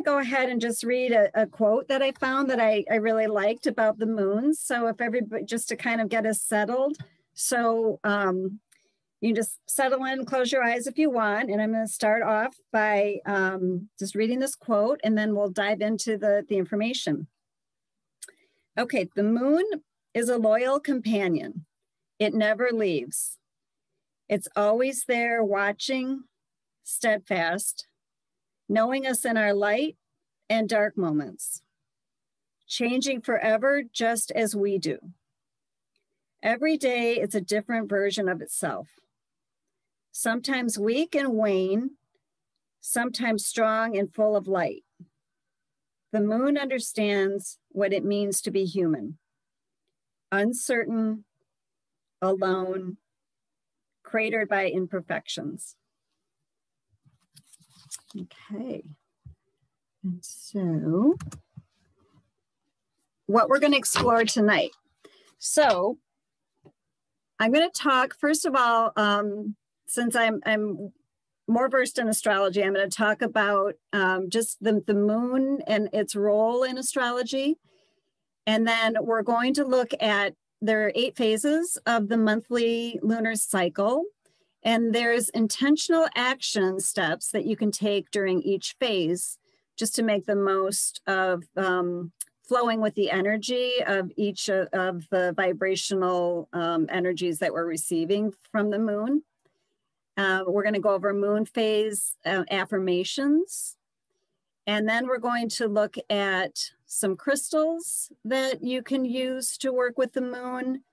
Go ahead and just read a quote that I found that I really liked about the moons. So if everybody, just to kind of get us settled. So you can just settle in, close your eyes if you want. And I'm going to start off by just reading this quote, and then we'll dive into the information. Okay, the moon is a loyal companion. It never leaves. It's always there watching, steadfast, knowing us in our light and dark moments, changing forever just as we do. Every day it's a different version of itself. Sometimes weak and wane, sometimes strong and full of light. The moon understands what it means to be human. Uncertain, alone, cratered by imperfections. Okay, and so what we're going to explore tonight. So I'm going to talk, first of all, since I'm more versed in astrology, I'm going to talk about just the moon and its role in astrology. And then we're going to look at, there are 8 phases of the monthly lunar cycle. And there's intentional action steps that you can take during each phase just to make the most of flowing with the energy of each of the vibrational energies that we're receiving from the moon. We're going to go over moon phase affirmations. And then we're going to look at some crystals that you can use to work with the moon.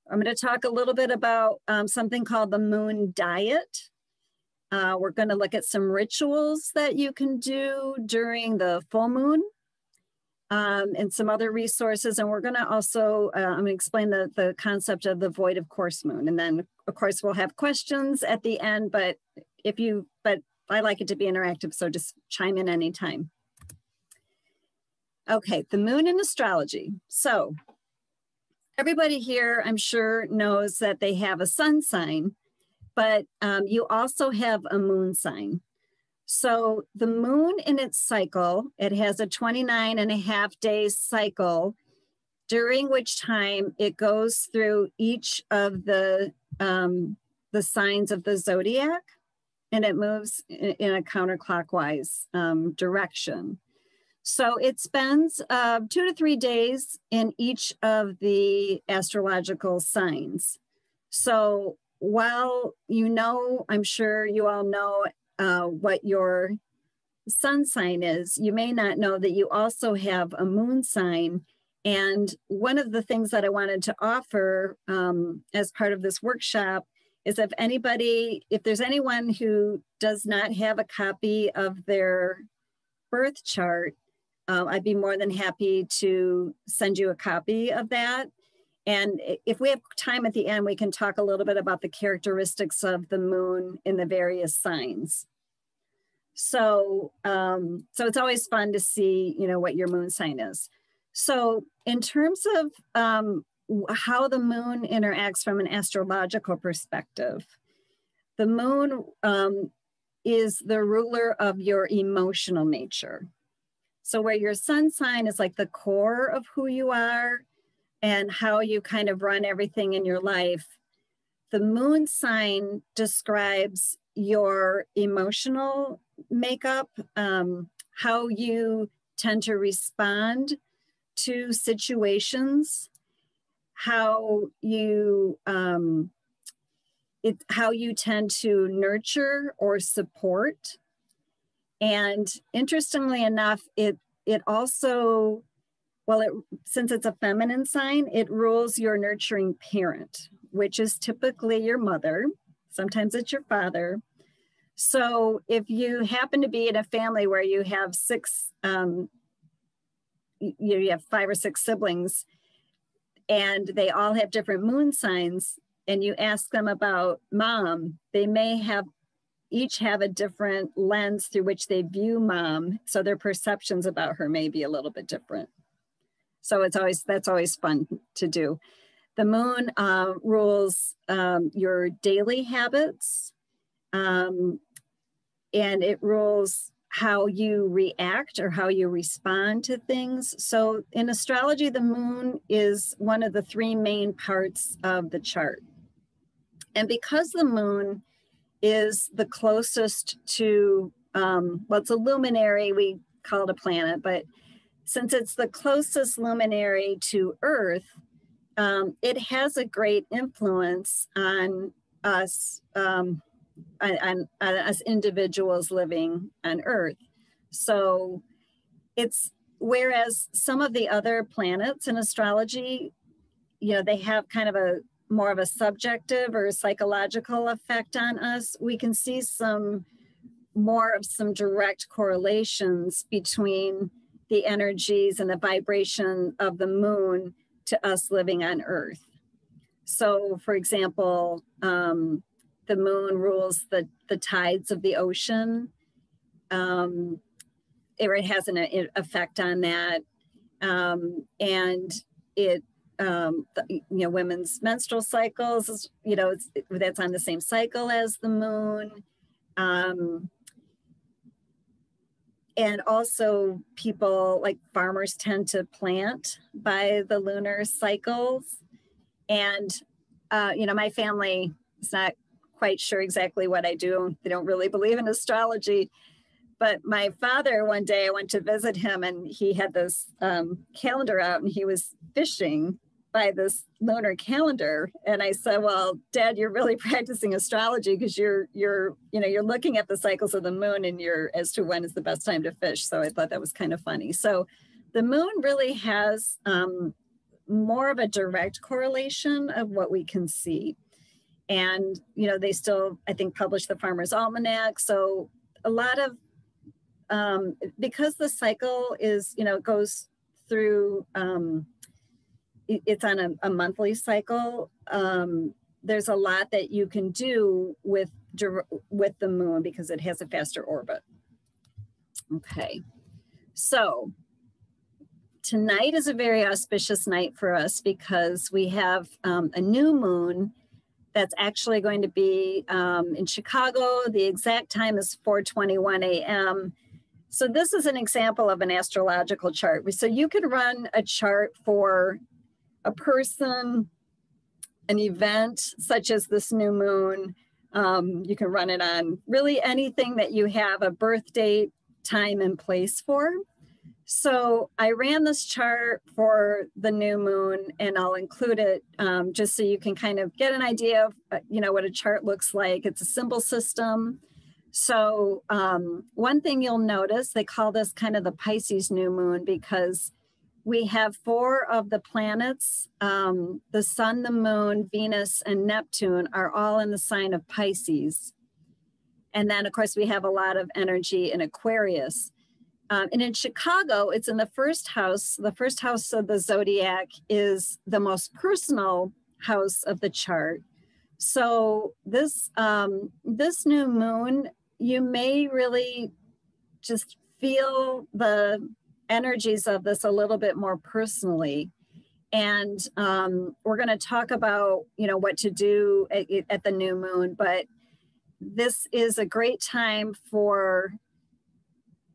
I'm going to talk a little bit about something called the moon diet. We're going to look at some rituals that you can do during the full moon and some other resources. And we're going to also, I'm going to explain the concept of the void of course moon. And then of course we'll have questions at the end, but I like it to be interactive. So just chime in anytime. Okay, the moon in astrology. So everybody here, I'm sure, knows that they have a sun sign, but you also have a moon sign. So the moon in its cycle, it has a 29.5-day cycle, during which time it goes through each of the signs of the zodiac, and it moves in a counterclockwise direction. So it spends 2 to 3 days in each of the astrological signs. So while you know, I'm sure you all know what your sun sign is, you may not know that you also have a moon sign. And one of the things that I wanted to offer as part of this workshop is if there's anyone who does not have a copy of their birth chart, I'd be more than happy to send you a copy of that. And if we have time at the end, we can talk a little bit about the characteristics of the moon in the various signs. So, so it's always fun to see, what your moon sign is. So in terms of how the moon interacts from an astrological perspective, the moon is the ruler of your emotional nature. So where your sun sign is like the core of who you are and how you kind of run everything in your life, the moon sign describes your emotional makeup, how you tend to respond to situations, how you tend to nurture or support. And interestingly enough, it also, since it's a feminine sign, it rules your nurturing parent, which is typically your mother. Sometimes it's your father. So if you happen to be in a family where you have you have 5 or 6 siblings, and they all have different moon signs, and you ask them about mom, they may each have a different lens through which they view mom. So their perceptions about her may be a little bit different. So that's always fun to do. The moon rules your daily habits, and it rules how you react or how you respond to things. So in astrology, the moon is one of the three main parts of the chart. And because the moon is the closest to, well, it's a luminary, we call it a planet, but since it's the closest luminary to Earth, it has a great influence on us, on us individuals living on Earth. So it's, whereas some of the other planets in astrology, you know, they have kind of a more of a subjective or psychological effect on us, we can see some more of some direct correlations between the energies and the vibration of the moon to us living on Earth. So, for example, the moon rules the tides of the ocean. It has an effect on that. And it, you know, women's menstrual cycles, you know, that's on the same cycle as the moon. And also people, like farmers, tend to plant by the lunar cycles. And, you know, my family is not quite sure exactly what I do. They don't really believe in astrology. But my father, one day I went to visit him and he had this calendar out and he was fishing by this lunar calendar. And I said, well, Dad, you're really practicing astrology because you're looking at the cycles of the moon and as to when is the best time to fish. So I thought that was kind of funny. So the moon really has more of a direct correlation of what we can see. And, you know, they still, I think, publish the Farmer's Almanac. So a lot of, because the cycle is, you know, it goes through, it's on a monthly cycle. There's a lot that you can do with the moon because it has a faster orbit. Okay, so tonight is a very auspicious night for us because we have a new moon that's actually going to be in Chicago. The exact time is 4:21 a.m. So this is an example of an astrological chart. So you could run a chart for a person, an event such as this new moon. You can run it on really anything that you have a birth date, time, and place for. So I ran this chart for the new moon, and I'll include it just so you can kind of get an idea of, you know, what a chart looks like. It's a symbol system. So one thing you'll notice, they call this kind of the Pisces new moon because we have 4 of the planets, the sun, the moon, Venus, and Neptune are all in the sign of Pisces. And then, of course, we have a lot of energy in Aquarius. And in Chicago, it's in the first house. The first house of the zodiac is the most personal house of the chart. So this new moon, you may really just feel the energies of this a little bit more personally. And we're going to talk about, you know, what to do at the new moon, but this is a great time for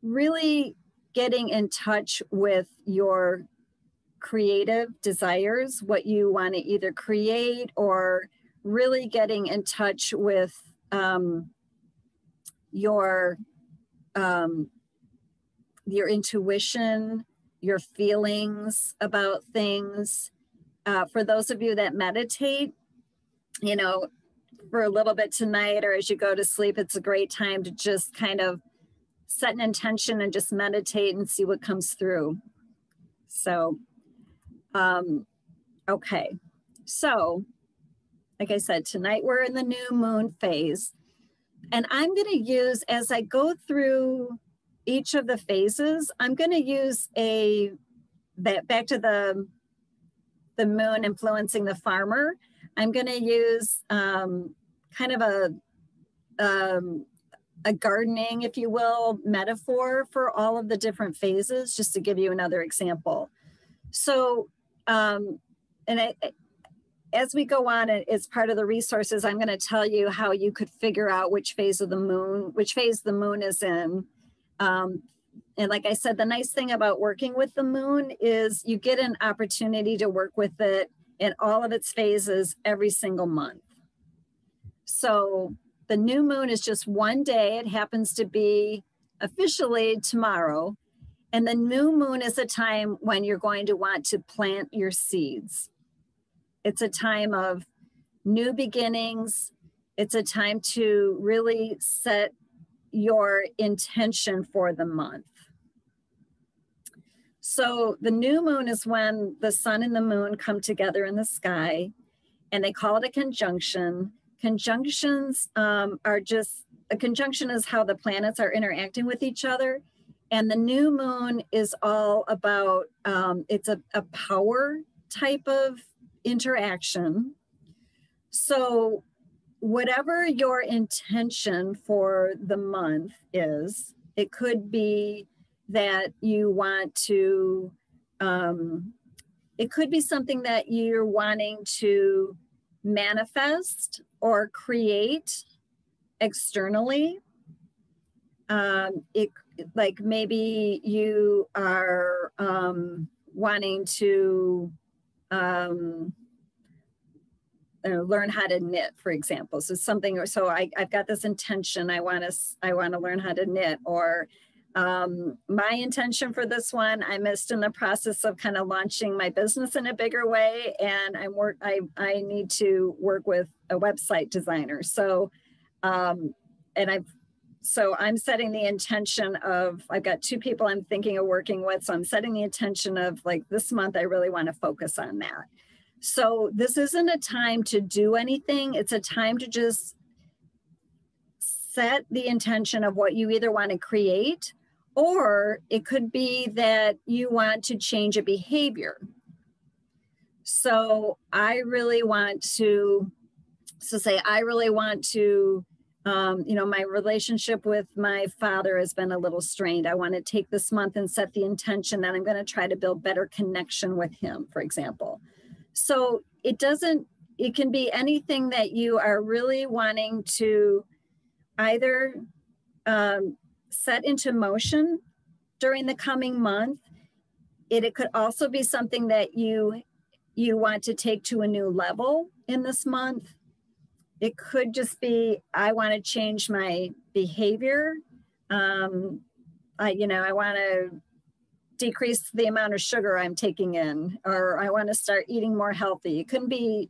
really getting in touch with your creative desires, what you want to either create, or really getting in touch with your intuition, your feelings about things. For those of you that meditate, you know, for a little bit tonight or as you go to sleep, it's a great time to just kind of set an intention and just meditate and see what comes through. So, okay. So, like I said, tonight we're in the new moon phase. And I'm going to use, as I go through each of the phases, I'm going to use back to the moon influencing the farmer. I'm going to use kind of a gardening, if you will, metaphor for all of the different phases, just to give you another example. So, as we go on, as part of the resources, I'm going to tell you how you could figure out which phase the moon is in. And like I said, the nice thing about working with the moon is you get an opportunity to work with it in all of its phases every single month. So the new moon is just one day. It happens to be officially tomorrow. And the new moon is a time when you're going to want to plant your seeds. It's a time of new beginnings. It's a time to really set your intention for the month. So the new moon is when the sun and the moon come together in the sky, and they call it a conjunction. Conjunctions are just, a conjunction is how the planets are interacting with each other. And the new moon is all about, it's a power type of interaction. So whatever your intention for the month is, it could be that you want to, it could be something that you're wanting to manifest or create externally. Like maybe you are wanting to learn how to knit, for example. So something, or so I've got this intention. I want to learn how to knit, or my intention for this one, I'm just in the process of kind of launching my business in a bigger way, and I need to work with a website designer. So, so I'm setting the intention of, I've got 2 people I'm thinking of working with. So I'm setting the intention of like this month, I really want to focus on that. So this isn't a time to do anything. It's a time to just set the intention of what you either want to create, or it could be that you want to change a behavior. So I really want to, my relationship with my father has been a little strained. I want to take this month and set the intention that I'm going to try to build better connection with him, for example. So it can be anything that you are really wanting to either set into motion during the coming month. It could also be something that you want to take to a new level in this month. It could just be, I want to change my behavior. I want to decrease the amount of sugar I'm taking in, or I want to start eating more healthy. It couldn't be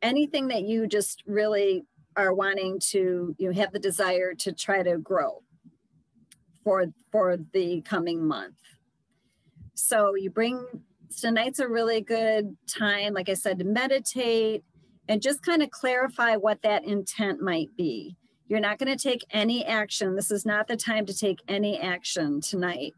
anything that you just really are wanting to, you have the desire to try to grow for the coming month. So tonight's a really good time, like I said, to meditate and just kind of clarify what that intent might be. You're not going to take any action. This is not the time to take any action tonight.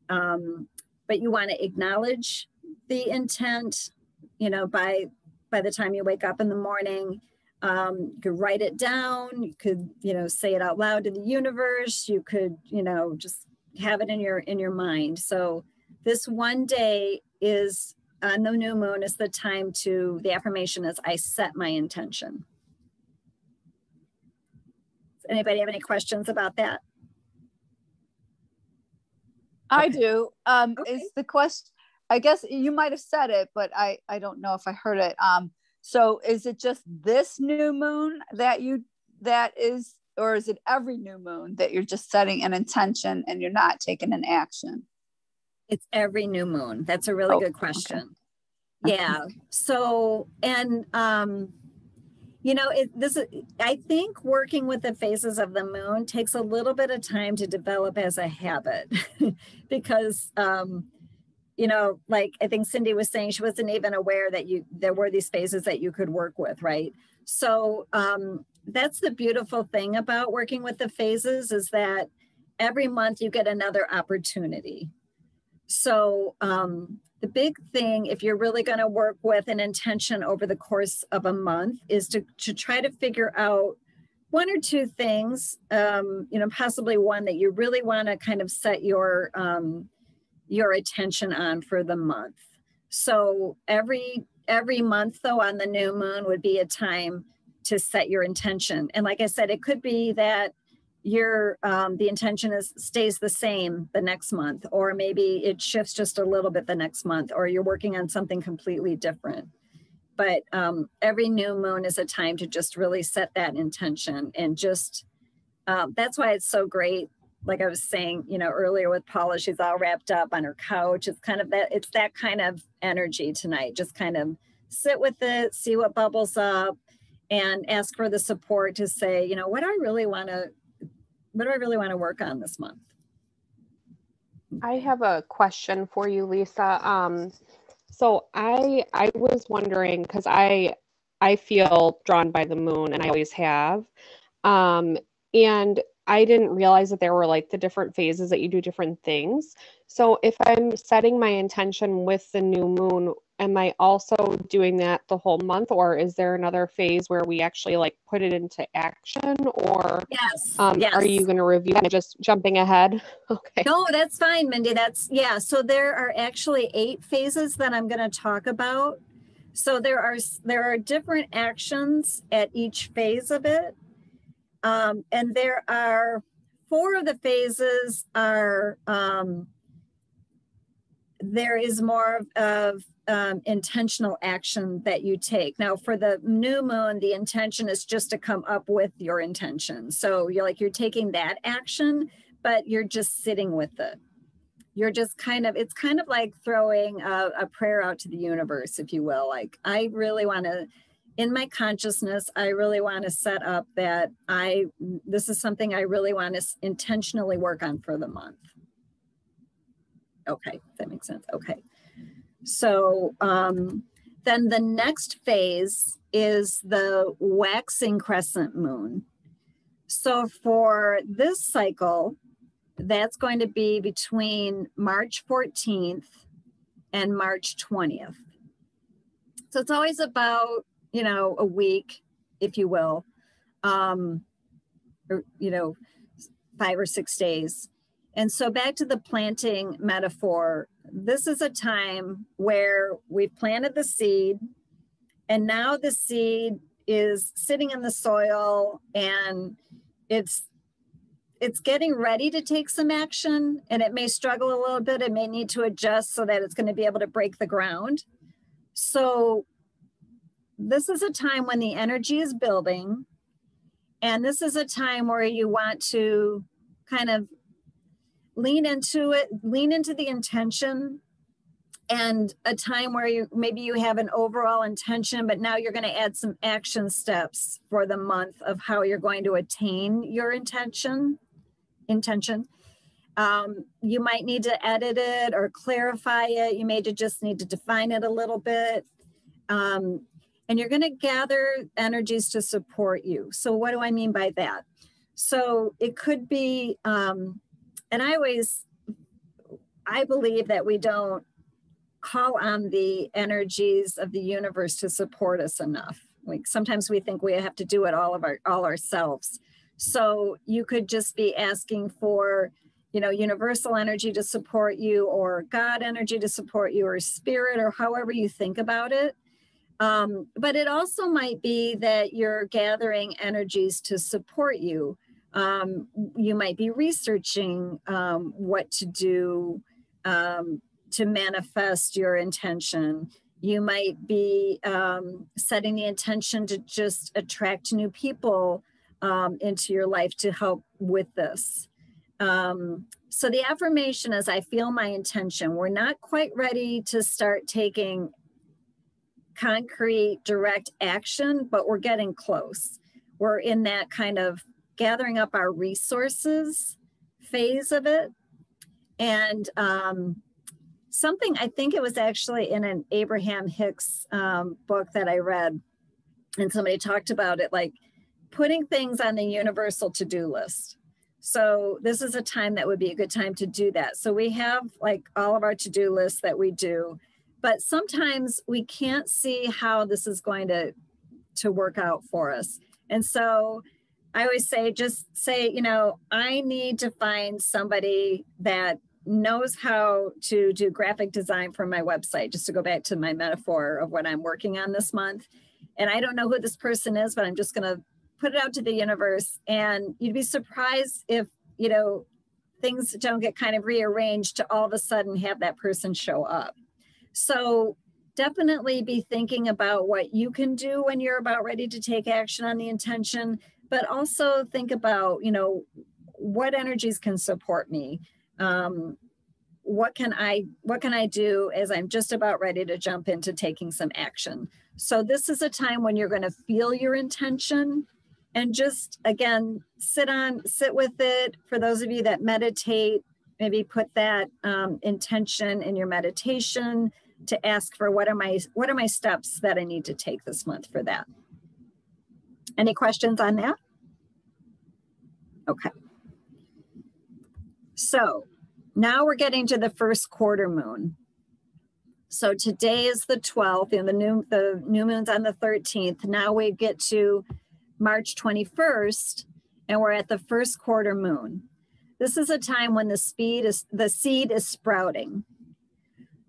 But you want to acknowledge the intent, by the time you wake up in the morning. You could write it down. You could, say it out loud to the universe. You could, just have it in your mind. So this one day is on the new moon is the time the affirmation is, I set my intention. Does anybody have any questions about that? I do. Okay. Is the question, I guess you might have said it, but I don't know if I heard it. So is it just this new moon or is it every new moon that you're just setting an intention and you're not taking an action? It's every new moon. That's a really good question. Okay. Yeah. So, and, I think working with the phases of the moon takes a little bit of time to develop as a habit because, like I think Cindy was saying, she wasn't even aware that there were these phases that you could work with, right? So that's the beautiful thing about working with the phases, is that every month you get another opportunity. So the big thing, if you're really going to work with an intention over the course of a month, is to try to figure out 1 or 2 things, possibly one that you really want to kind of set your attention on for the month. So every month, though, on the new moon would be a time to set your intention. And like I said, it could be that, the intention stays the same the next month, or maybe it shifts just a little bit the next month, or you're working on something completely different. But every new moon is a time to just really set that intention, and just that's why it's so great. Like I was saying, earlier with Paula, she's all wrapped up on her couch. It's kind of it's that kind of energy tonight. Just kind of sit with it, see what bubbles up, and ask for the support to say, what do I really want to work on this month? I have a question for you, Lisa. So I was wondering, because I feel drawn by the moon, and I always have. And I didn't realize that there were like the different phases that you do different things. So if I'm setting my intention with the new moon, am I also doing that the whole month, or is there another phase where we actually like put it into action? Or yes. Are you going to review that? Just jumping ahead? Okay. No, that's fine, Mindy. So there are actually 8 phases that I'm going to talk about. So there are different actions at each phase of it. And there are 4 of the phases are, there is more of intentional action that you take. Now for the new moon, the intention is just to come up with your intention. So you're taking that action, but you're just sitting with it. You're just it's kind of like throwing a prayer out to the universe, if you will. Like, I really want to, in my consciousness, I really want to set up that this is something I really want to intentionally work on for the month. Okay, that makes sense. Okay. So then the next phase is the waxing crescent moon. So for this cycle, that's going to be between March 14th and March 20th. So it's always about, a week, if you will, or, 5 or 6 days. And so back to the planting metaphor, this is a time where we've planted the seed, and now the seed is sitting in the soil, and it's getting ready to take some action, and it may struggle a little bit. It may need to adjust so that it's going to be able to break the ground. So this is a time when the energy is building, and this is a time where you want to kind of lean into it, lean into the intention, and a time where maybe you have an overall intention, but now you're going to add some action steps for the month of how you're going to attain your intention. You might need to edit it or clarify it. You may just need to define it a little bit. And you're going to gather energies to support you. So what do I mean by that? So it could be, and I believe that we don't call on the energies of the universe to support us enough. Like, sometimes we think we have to do it all ourselves. So you could just be asking for, universal energy to support you, or God energy to support you, or spirit, or however you think about it. But it also might be that you're gathering energies to support you. You might be researching what to do to manifest your intention. You might be setting the intention to just attract new people into your life to help with this. So the affirmation is, I feel my intention. We're not quite ready to start taking concrete, direct action, but we're getting close. We're in that kind of gathering up our resources phase of it. And something, I think it was actually in an Abraham Hicks book that I read, and somebody talked about it, like putting things on the universal to-do list. So this is a time that would be a good time to do that. So we have like all of our to-do lists that we do, but sometimes we can't see how this is going to work out for us. And so I always say, just say, I need to find somebody that knows how to do graphic design for my website, just to go back to my metaphor of what I'm working on this month. And I don't know who this person is, but I'm just going to put it out to the universe, and you'd be surprised if, you know, things don't get kind of rearranged to all of a sudden have that person show up. So definitely be thinking about what you can do when you're about ready to take action on the intention, but also think about, you know, what energies can support me. What can I do as I'm just about ready to jump into taking some action? So this is a time when you're going to feel your intention and just, again, sit with it. For those of you that meditate, maybe put that intention in your meditation to ask for what are my steps that I need to take this month for that. Any questions on that? Okay. So now we're getting to the first quarter moon. So today is the 12th, and the new moon's on the 13th. Now we get to March 21st, and we're at the first quarter moon. This is a time when the seed is sprouting.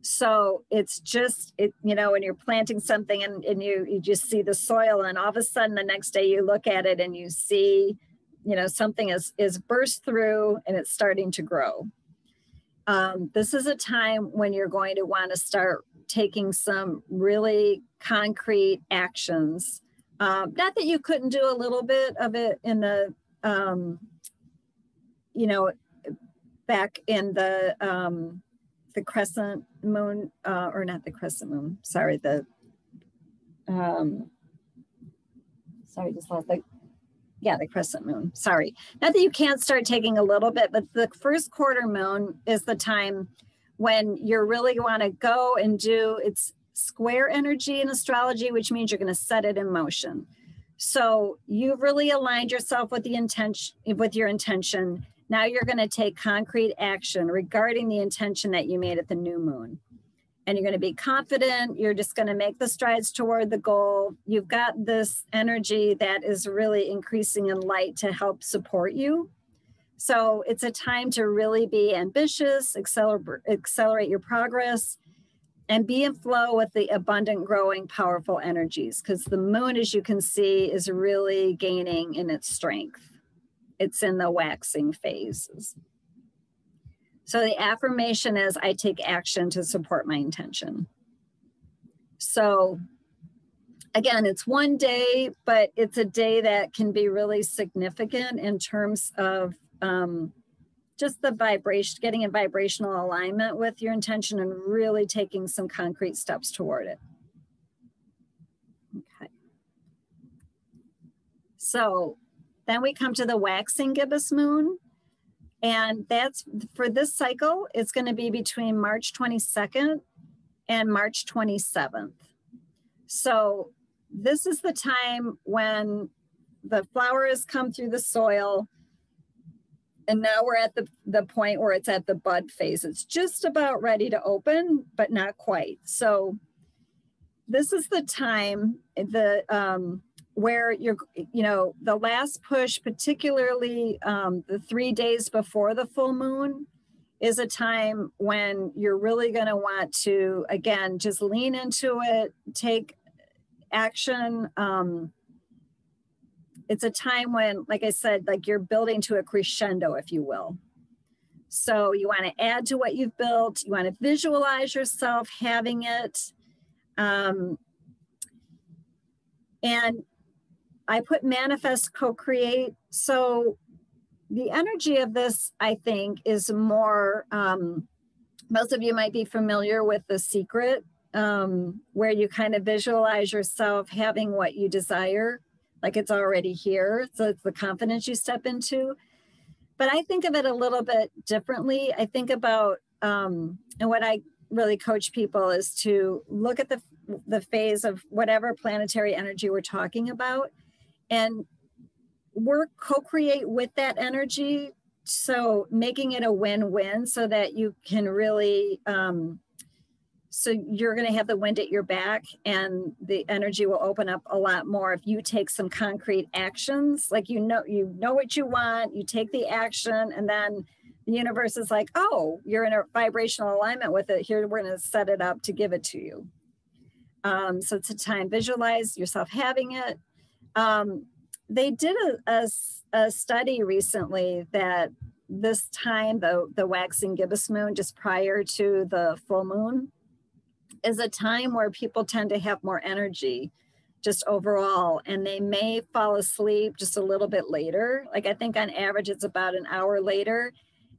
So it's just, you know, when you're planting something and you just see the soil, and all of a sudden the next day you look at it and you see, you know, something is burst through and it's starting to grow. This is a time when you're going to want to start taking some really concrete actions. Not that you couldn't do a little bit of it in the, you know, back in the crescent moon, or not the crescent moon, sorry, the crescent moon, sorry. Not that you can't start taking a little bit, but the first quarter moon is the time when you're really want to go and do, it's square energy in astrology, which means you're going to set it in motion. So you've really aligned yourself with your intention. Now you're going to take concrete action regarding the intention that you made at the new moon. And you're going to be confident. You're just going to make the strides toward the goal. You've got this energy that is really increasing in light to help support you. So it's a time to really be ambitious, accelerate your progress, and be in flow with the abundant, growing, powerful energies. Because the moon, as you can see, is really gaining in its strength. It's in the waxing phases. So the affirmation is, I take action to support my intention. So again, it's one day, but it's a day that can be really significant in terms of just the vibration, getting in vibrational alignment with your intention and really taking some concrete steps toward it. Okay. So then we come to the waxing gibbous moon. And that's, for this cycle, it's going to be between March 22nd and March 27th. So this is the time when the flower has come through the soil. And now we're at the point where it's at the bud phase. It's just about ready to open, but not quite. So this is the time where you're, you know, the last push, particularly the 3 days before the full moon, is a time when you're really going to want to, again, just lean into it, take action. It's a time when, like I said, like you're building to a crescendo, if you will. So you want to add to what you've built. You want to visualize yourself having it. And I put manifest, co-create. So the energy of this, I think, is more, most of you might be familiar with The Secret, where you kind of visualize yourself having what you desire, like it's already here. So it's the confidence you step into. But I think of it a little bit differently. I think about, and what I really coach people is to look at the phase of whatever planetary energy we're talking about, and co-create with that energy. So making it a win-win so that you can really, so you're going to have the wind at your back and the energy will open up a lot more if you take some concrete actions. Like, you know what you want, you take the action, and then the universe is like, oh, you're in a vibrational alignment with it. Here, we're going to set it up to give it to you. So it's a time, visualize yourself having it. Visualize yourself having it. And I put manifest, co-create. So the energy of this, I think, is more, most of you might be familiar with The Secret, where you kind of visualize yourself having what you desire, like it's already here. So it's the confidence you step into. But I think of it a little bit differently. I think about, and what I really coach people is to look at the phase of whatever planetary energy we're talking about, and work, co-create with that energy. So making it a win-win so that you can really, so you're going to have the wind at your back and the energy will open up a lot more if you take the action, and then the universe is like, oh, you're in a vibrational alignment with it. Here, we're going to set it up to give it to you. So it's a time, visualize yourself having it. they did a study recently that this time, the waxing gibbous moon, just prior to the full moon, is a time where people tend to have more energy just overall, and they may fall asleep just a little bit later. Like I think on average, it's about an hour later.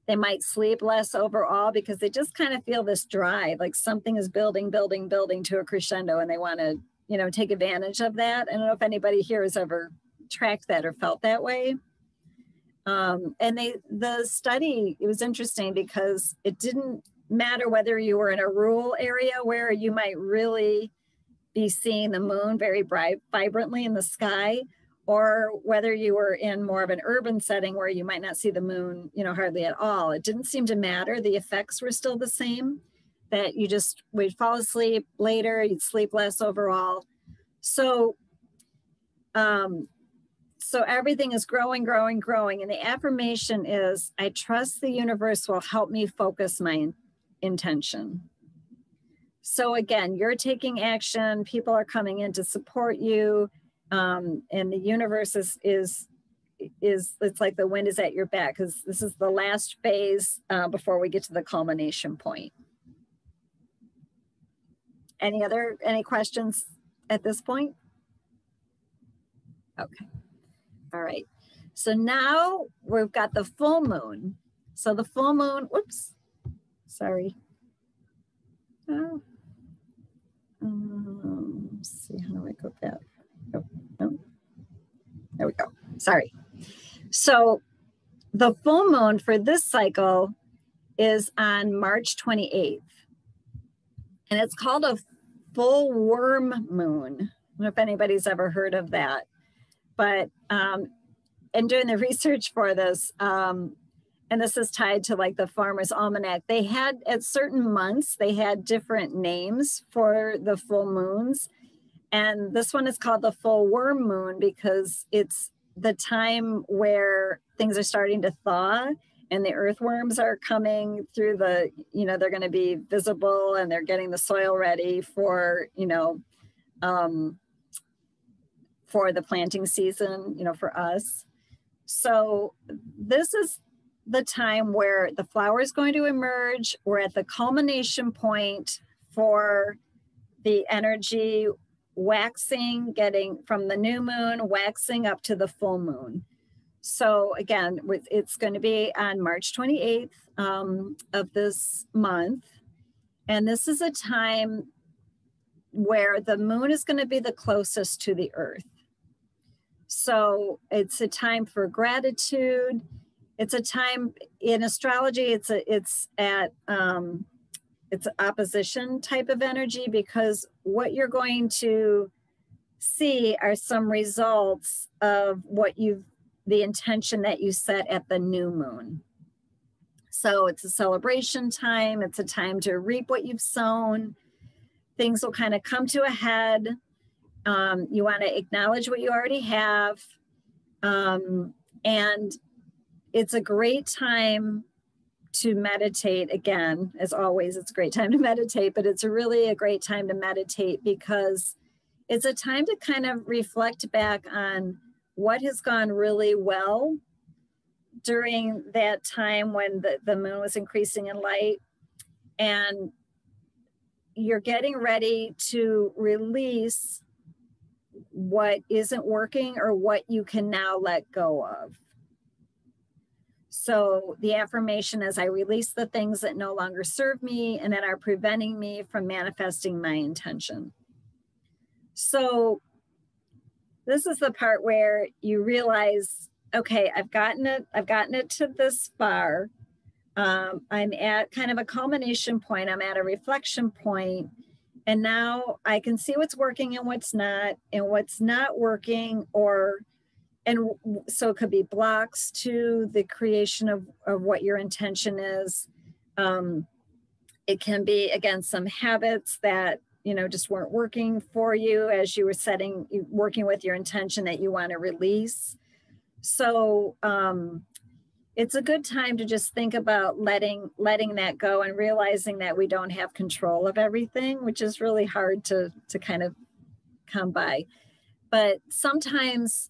They might sleep less overall because they just kind of feel this drive, like something is building to a crescendo, and they want to, you know, take advantage of that. I don't know if anybody here has ever tracked that or felt that way. And the study, it was interesting because it didn't matter whether you were in a rural area where you might really be seeing the moon very bright, vibrantly in the sky, or whether you were in more of an urban setting where you might not see the moon, you know, hardly at all. It didn't seem to matter. The effects were still the same, that you just would fall asleep later, you'd sleep less overall. So, so everything is growing. And the affirmation is, I trust the universe will help me focus my intention. So again, you're taking action, people are coming in to support you, and the universe is it's like the wind is at your back, because this is the last phase before we get to the culmination point. Any questions at this point? Okay. All right. So now we've got the full moon. So the full moon, whoops, sorry. Oh. Let's see, how do I go back? Oh, no. There we go. Sorry. So the full moon for this cycle is on March 28th. And it's called a full worm moon. I don't know if anybody's ever heard of that. But in doing the research for this, and this is tied to like the Farmer's Almanac, they had at certain months, they had different names for the full moons. And this one is called the full worm moon because it's the time where things are starting to thaw and the earthworms are coming through the, you know, they're going to be visible and they're getting the soil ready for, you know, for the planting season, you know, for us. So this is the time where the flower is going to emerge. We're at the culmination point for the energy waxing, getting from the new moon, waxing up to the full moon. So again, it's going to be on March 28th of this month. And this is a time where the moon is going to be the closest to the earth. So it's a time for gratitude. It's a time in astrology, it's an opposition type of energy, because what you're going to see are some results of the intention that you set at the new moon. So it's a celebration time. It's a time to reap what you've sown. Things will kind of come to a head. You want to acknowledge what you already have. And it's a great time to meditate. Again, as always, it's a great time to meditate, but it's really a great time to meditate because it's a time to kind of reflect back on what has gone really well during that time when the moon was increasing in light. And you're getting ready to release what isn't working or what you can now let go of. So the affirmation is, I release the things that no longer serve me and that are preventing me from manifesting my intention. So this is the part where you realize, okay, I've gotten it to this far. I'm at kind of a culmination point. I'm at a reflection point. And now I can see what's working and what's not working, and so it could be blocks to the creation of what your intention is. It can be, again, some habits that, you know, just weren't working for you as you were working with your intention that you want to release. So it's a good time to just think about letting that go and realizing that we don't have control of everything, which is really hard to kind of come by. But sometimes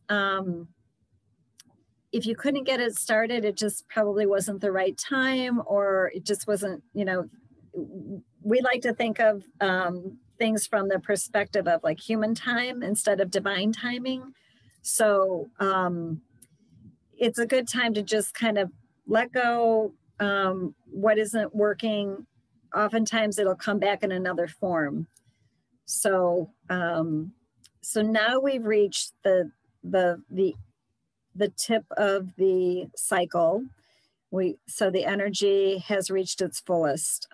if you couldn't get it started, it just probably wasn't the right time, or it just wasn't, you know, we like to think of things from the perspective of like human time instead of divine timing. So it's a good time to just kind of let go what isn't working. Oftentimes it'll come back in another form. So so now we've reached the tip of the cycle. So the energy has reached its fullest.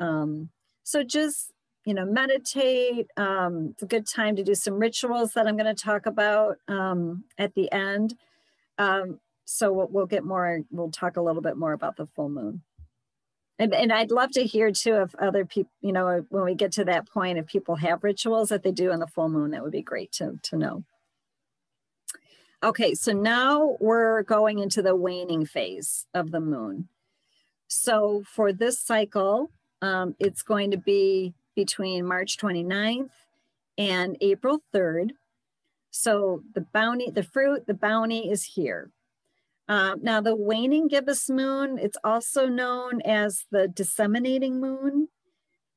So just, you know, meditate. It's a good time to do some rituals that I'm going to talk about at the end. So we'll talk a little bit more about the full moon. And I'd love to hear too, if other people, you know, when we get to that point, if people have rituals that they do on the full moon, that would be great to know. Okay, so now we're going into the waning phase of the moon. So for this cycle, it's going to be between March 29th and April 3rd. So the bounty is here. Now the waning gibbous moon, it's also known as the disseminating moon.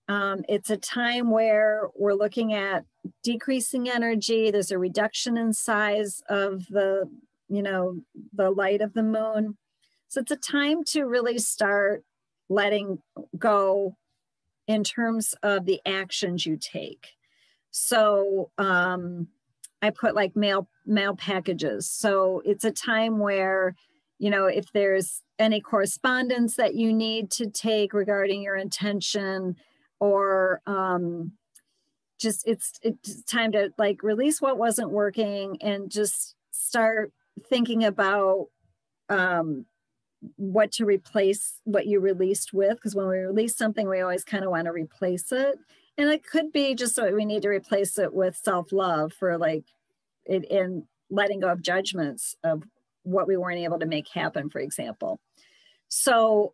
It's a time where we're looking at decreasing energy. There's a reduction in size of the light of the moon. So it's a time to really start letting go in terms of the actions you take. So I put like mail packages. So it's a time where, you know, if there's any correspondence that you need to take regarding your intention, or it's time to like release what wasn't working and just start thinking about what to replace what you released with. Because when we release something, we always kind of want to replace it. And it could be just so we need to replace it with self-love for like it in letting go of judgments of what we weren't able to make happen, for example. So,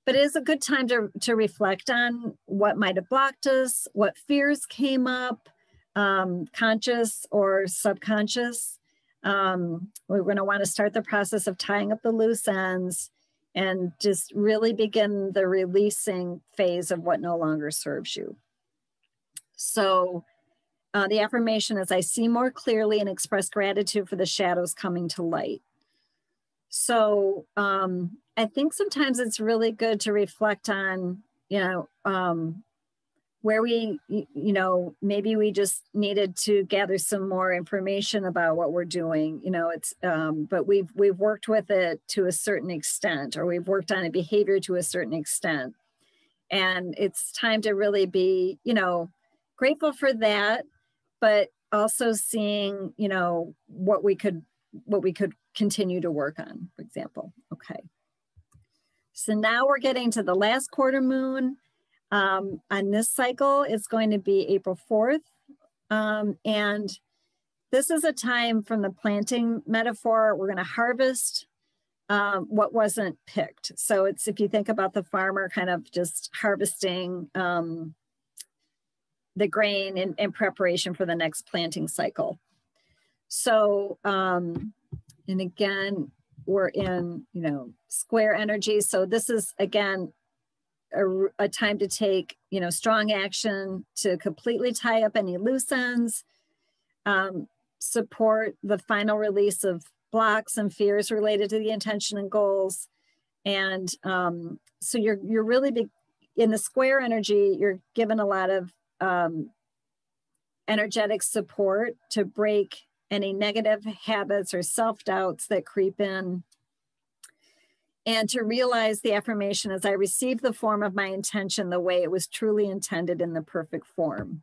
but it is a good time to reflect on what might have blocked us, what fears came up, conscious or subconscious. We're going to want to start the process of tying up the loose ends and just really begin the releasing phase of what no longer serves you. So the affirmation is, I see more clearly and express gratitude for the shadows coming to light. So I think sometimes it's really good to reflect on, where maybe we just needed to gather some more information about what we're doing, but we've worked with it to a certain extent, or we've worked on a behavior to a certain extent. And it's time to really be, grateful for that, but also seeing, what we could continue to work on, for example. Okay. So now we're getting to the last quarter moon. On this cycle, it's going to be April 4th. And this is a time from the planting metaphor, we're going to harvest what wasn't picked. So it's, if you think about the farmer kind of just harvesting the grain in preparation for the next planting cycle. So, and again, we're in, square energy. So this is, again, a time to take, strong action to completely tie up any loose ends, support the final release of blocks and fears related to the intention and goals. And so you're really big in the square energy, you're given a lot of energetic support to break any negative habits or self-doubts that creep in. And to realize the affirmation as I receive the form of my intention the way it was truly intended in the perfect form.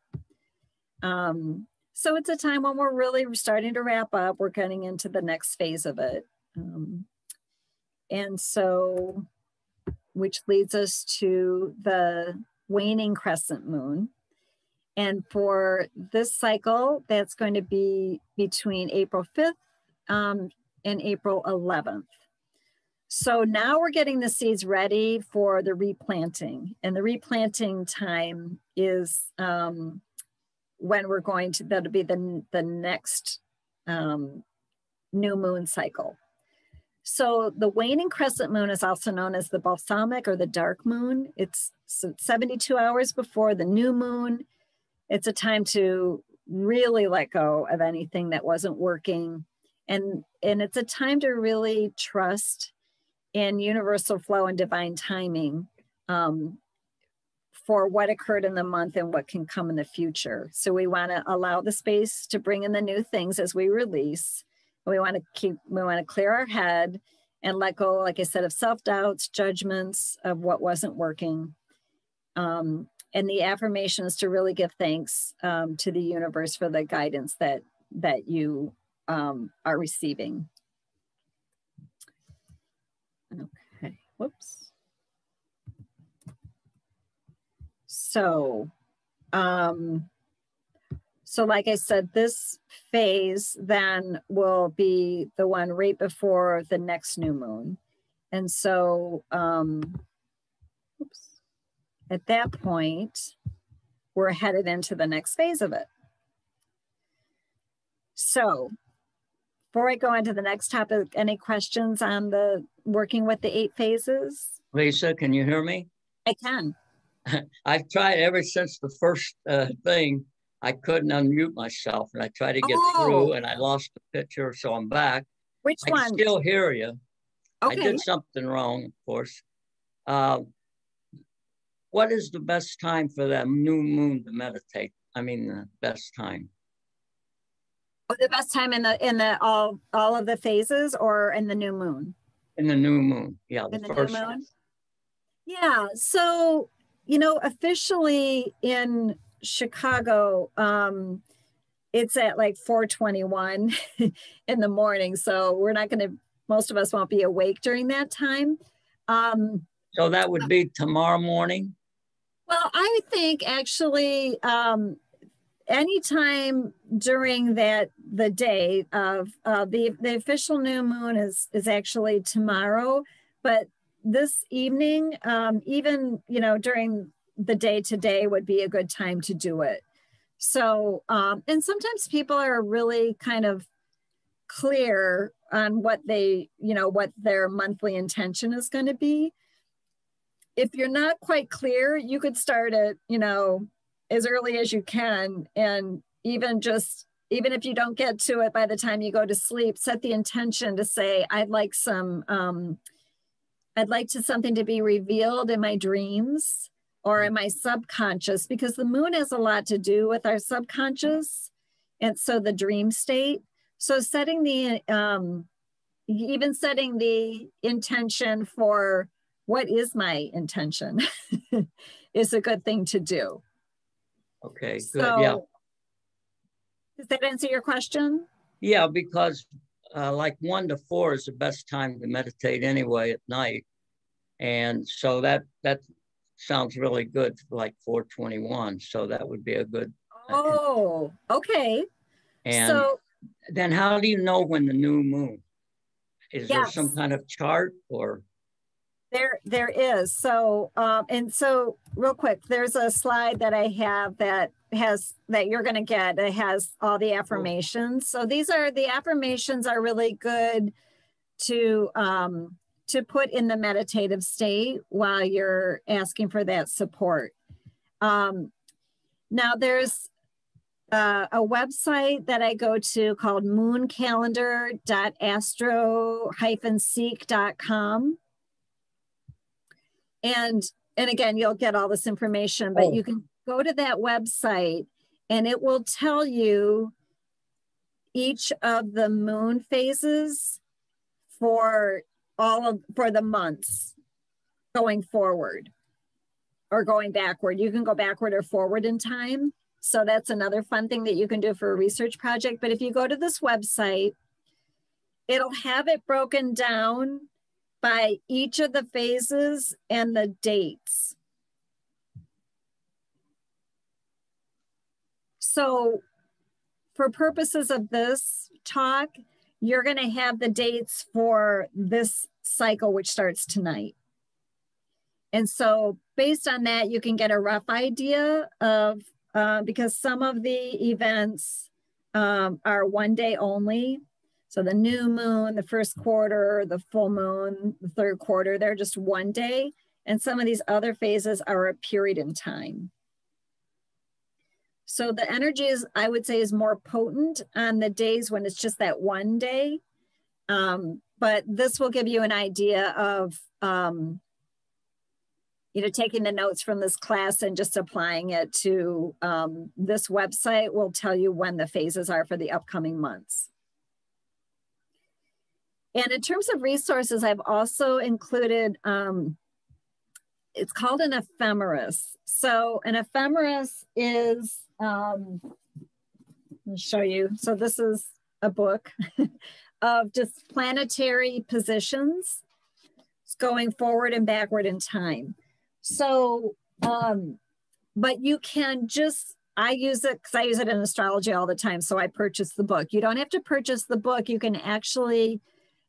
So it's a time when we're really starting to wrap up. We're getting into the next phase of it. And so, which leads us to the waning crescent moon. And for this cycle, that's going to be between April 5th and April 11th. So now we're getting the seeds ready for the replanting. And the replanting time is when we're going to, that'll be the next new moon cycle. So the waning crescent moon is also known as the balsamic or the dark moon. It's 72 hours before the new moon. It's a time to really let go of anything that wasn't working. And it's a time to really trust in universal flow and divine timing for what occurred in the month and what can come in the future. So we want to allow the space to bring in the new things as we release. We want to clear our head and let go, like I said, of self-doubts, judgments of what wasn't working. And the affirmation is to really give thanks to the universe for the guidance that you are receiving. Okay, whoops. So, so like I said, this phase then will be the one right before the next new moon. And so oops, at that point, we're headed into the next phase of it. So before I go into the next topic, any questions on the working with the 8 phases? Lisa, can you hear me? I can. I've tried ever since the first thing. I couldn't unmute myself, and I tried to get through, and I lost the picture, so I'm back. Which one? I can still hear you. Okay. I did something wrong, of course. What is the best time for that new moon to meditate? I mean, the best time. Oh, the best time in the all of the phases, or in the new moon? In the new moon, yeah. In the new moon? Yeah, so, you know, officially in Chicago, it's at like 4:21 in the morning. So we're not going to, most of us won't be awake during that time. So that would be tomorrow morning? Well, I think actually anytime during the day of the official new moon is actually tomorrow, but this evening, even, you know, during the day today would be a good time to do it. So, and sometimes people are really kind of clear on what they, you know, what their monthly intention is going to be. If you're not quite clear, you could start it, you know, as early as you can. And even if you don't get to it by the time you go to sleep, set the intention to say, I'd like something to be revealed in my dreams or in my subconscious, because the moon has a lot to do with our subconscious. And so the dream state. So setting the intention for what is my intention is a good thing to do. Okay, good. So, yeah. Does that answer your question? Yeah, because like 1 to 4 is the best time to meditate anyway at night. And so that sounds really good, like 4:21. So that would be a good. Oh, okay. And so then how do you know when the new moon? Is there yes, some kind of chart or? There is. So, and so real quick, there's a slide that I have that you're going to get. It has all the affirmations. So the affirmations are really good to put in the meditative state while you're asking for that support. Now there's a website that I go to called mooncalendar.astro-seek.com. And again, you'll get all this information, but you can go to that website and it will tell you each of the moon phases for the months going forward or going backward. You can go backward or forward in time. So that's another fun thing that you can do for a research project. But if you go to this website, it'll have it broken down by each of the phases and the dates. So for purposes of this talk, you're going to have the dates for this cycle, which starts tonight. And so based on that, you can get a rough idea of because some of the events are one day only. So the new moon, the first quarter, the full moon, the third quarter, they're just one day. And some of these other phases are a period in time. So the energy is, I would say, is more potent on the days when it's just that one day. But this will give you an idea of, taking the notes from this class and just applying it to this website will tell you when the phases are for the upcoming months. And in terms of resources, I've also included, it's called an ephemeris. So an ephemeris is, I'll show you. So this is a book of just planetary positions going forward and backward in time. So, but you can just, I use it because I use it in astrology all the time. So I purchased the book. You don't have to purchase the book. You can actually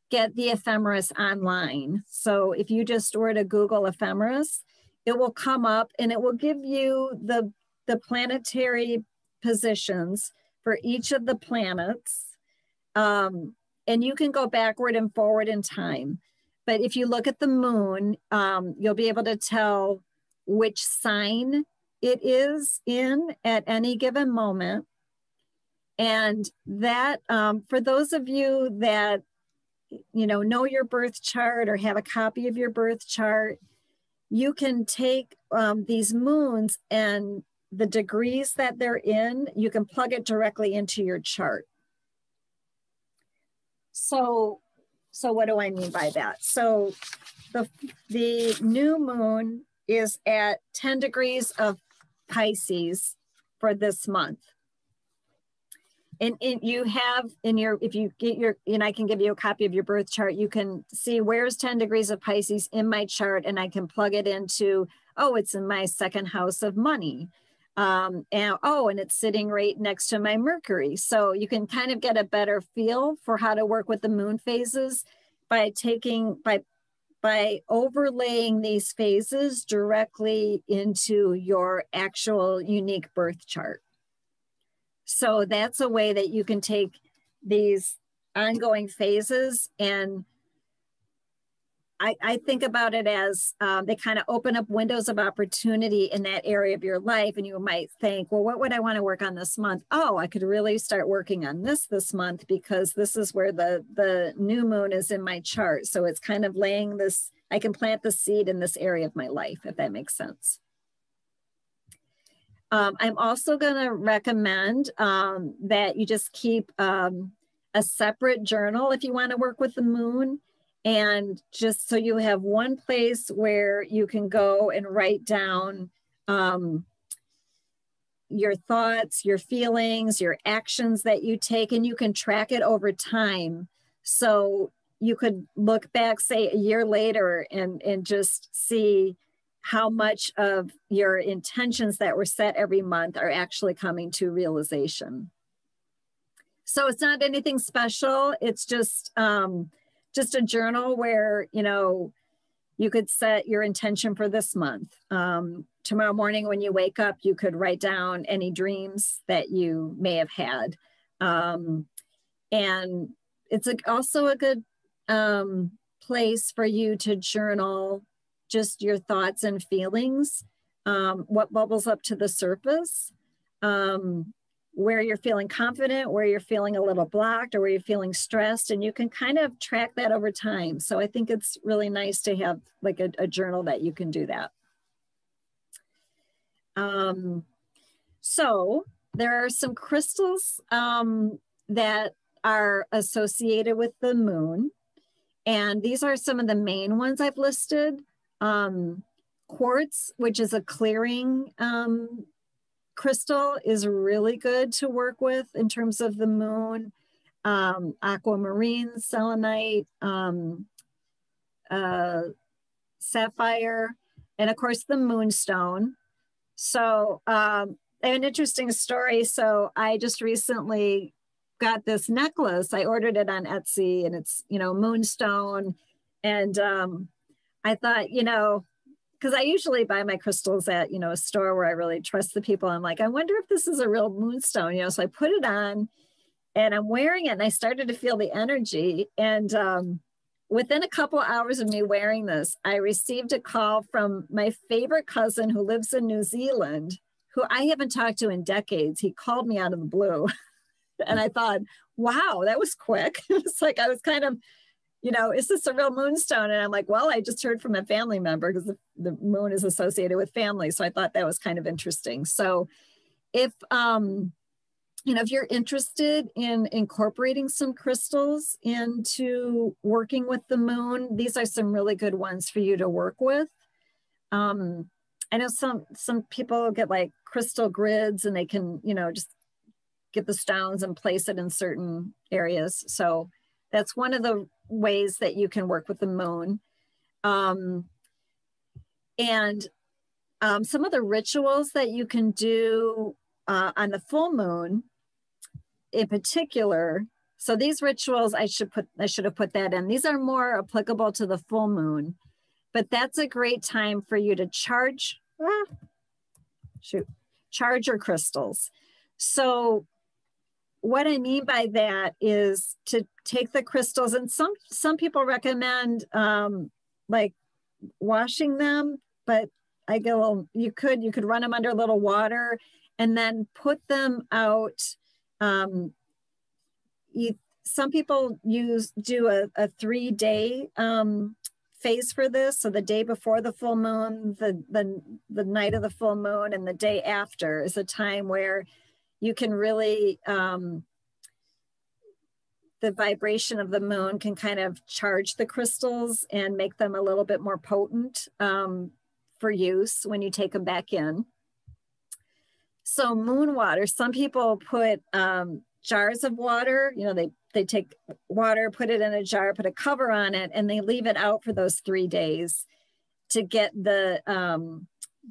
get the ephemeris online. So if you just were to Google ephemeris, it will come up and it will give you the planetary positions for each of the planets. And you can go backward and forward in time. But if you look at the moon, you'll be able to tell which sign it is in at any given moment. And that, for those of you that know your birth chart or have a copy of your birth chart, you can take these moons and the degrees that they're in, you can plug it directly into your chart. So what do I mean by that? So the new moon is at 10 degrees of Pisces for this month. And you have in your, if you get your, and I can give you a copy of your birth chart, you can see where's 10 degrees of Pisces in my chart, and I can plug it into, oh, it's in my second house of money. And it's sitting right next to my Mercury. So you can kind of get a better feel for how to work with the moon phases by by overlaying these phases directly into your actual unique birth chart. So that's a way that you can take these ongoing phases, and I think about it as they kind of open up windows of opportunity in that area of your life. And you might think, well, what would I want to work on this month? Oh, I could really start working on this month because this is where the new moon is in my chart. So it's kind of laying this, I can plant the seed in this area of my life, if that makes sense. I'm also going to recommend that you just keep a separate journal if you want to work with the moon, and just so you have one place where you can go and write down your thoughts, your feelings, your actions that you take, and you can track it over time. So you could look back, say a year later, and just see how much of your intentions that were set every month are actually coming to realization. So it's not anything special. It's just a journal where, you could set your intention for this month. Tomorrow morning when you wake up, you could write down any dreams that you may have had. And it's also a good place for you to journal just your thoughts and feelings, what bubbles up to the surface, where you're feeling confident, where you're feeling a little blocked, or where you're feeling stressed, and you can kind of track that over time. So I think it's really nice to have like a journal that you can do that. So there are some crystals that are associated with the moon, and these are some of the main ones I've listed. Quartz, which is a clearing crystal, is really good to work with in terms of the moon. Aquamarine, selenite, sapphire, and of course the moonstone. So I have an interesting story. So I just recently got this necklace. I ordered it on Etsy, and it's, moonstone. And I thought, because I usually buy my crystals at, a store where I really trust the people. I'm like, I wonder if this is a real moonstone, so I put it on and I'm wearing it and I started to feel the energy. And within a couple hours of me wearing this, I received a call from my favorite cousin who lives in New Zealand, who I haven't talked to in decades. He called me out of the blue. And I thought, wow, that was quick. It's like, I was kind of, is this a real moonstone? And I'm like, well, I just heard from a family member because the moon is associated with family. So I thought that was kind of interesting. So if you're interested in incorporating some crystals into working with the moon, these are some really good ones for you to work with. I know some people get like crystal grids and they can, just get the stones and place it in certain areas. So that's one of the ways that you can work with the moon. And some of the rituals that you can do on the full moon in particular. So these rituals, I should have put that in. These are more applicable to the full moon, but that's a great time for you to charge your crystals. So what I mean by that is to take the crystals, and some people recommend like washing them, but I go, you could run them under a little water and then put them out. Some people do a 3-day phase for this. So the day before the full moon, the night of the full moon, and the day after is a time where you can really, the vibration of the moon can kind of charge the crystals and make them a little bit more potent for use when you take them back in. So moon water, some people put jars of water, they take water, put it in a jar, put a cover on it, and they leave it out for those 3 days to get the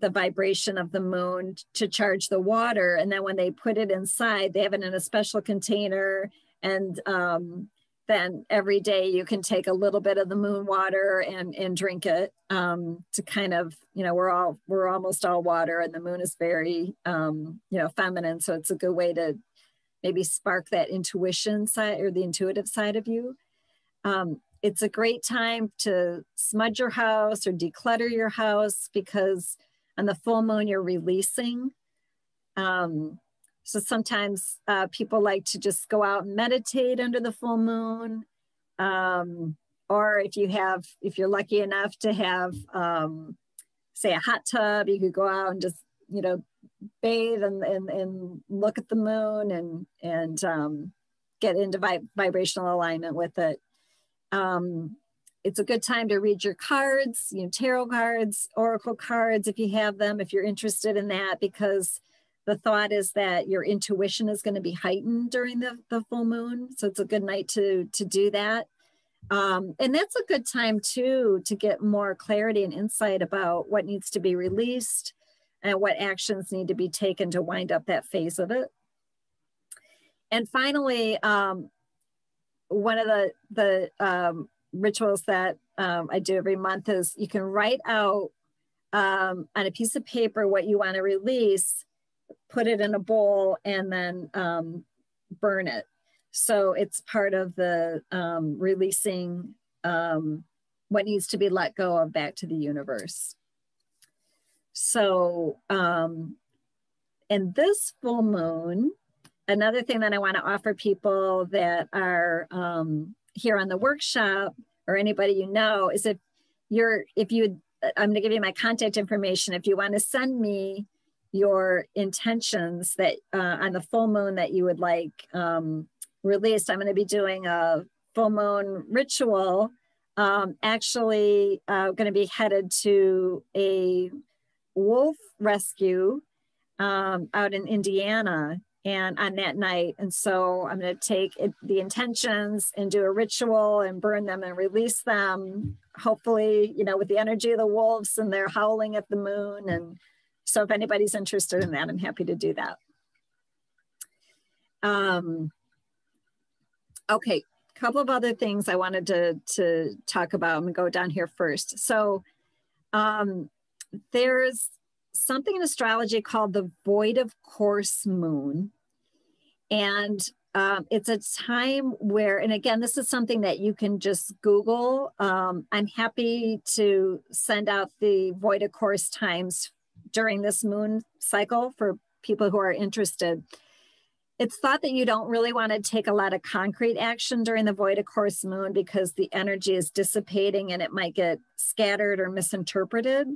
vibration of the moon to charge the water. And then when they put it inside, they have it in a special container. And then every day you can take a little bit of the moon water and drink it to kind of, we're almost all water, and the moon is very, feminine. So it's a good way to maybe spark that intuition side or the intuitive side of you. It's a great time to smudge your house or declutter your house, because on the full moon, you're releasing. So sometimes people like to just go out and meditate under the full moon. Or if you're lucky enough to have, say, a hot tub, you could go out and just, bathe and look at the moon and get into vibrational alignment with it. It's a good time to read your cards, tarot cards, oracle cards, if you have them, if you're interested in that, because the thought is that your intuition is going to be heightened during the full moon. So it's a good night to do that. And that's a good time too, to get more clarity and insight about what needs to be released and what actions need to be taken to wind up that phase of it. And finally, one of the rituals that I do every month is you can write out on a piece of paper what you want to release, put it in a bowl, and then burn it. So it's part of the releasing what needs to be let go of back to the universe. So, and this full moon, another thing that I want to offer people that are here on the workshop, or anybody is I'm going to give you my contact information. If you want to send me your intentions that on the full moon that you would like released, I'm going to be doing a full moon ritual. Actually, going to be headed to a wolf rescue out in Indiana, and on that night. And so I'm going to take the intentions and do a ritual and burn them and release them, hopefully, with the energy of the wolves, and they're howling at the moon. And so if anybody's interested in that, I'm happy to do that. Okay, a couple of other things I wanted to talk about. I'm going to go down here first. So there's something in astrology called the void of course moon. And it's a time where, and again, this is something that you can just Google. I'm happy to send out the void of course times during this moon cycle for people who are interested. It's thought that you don't really want to take a lot of concrete action during the void of course moon because the energy is dissipating and it might get scattered or misinterpreted.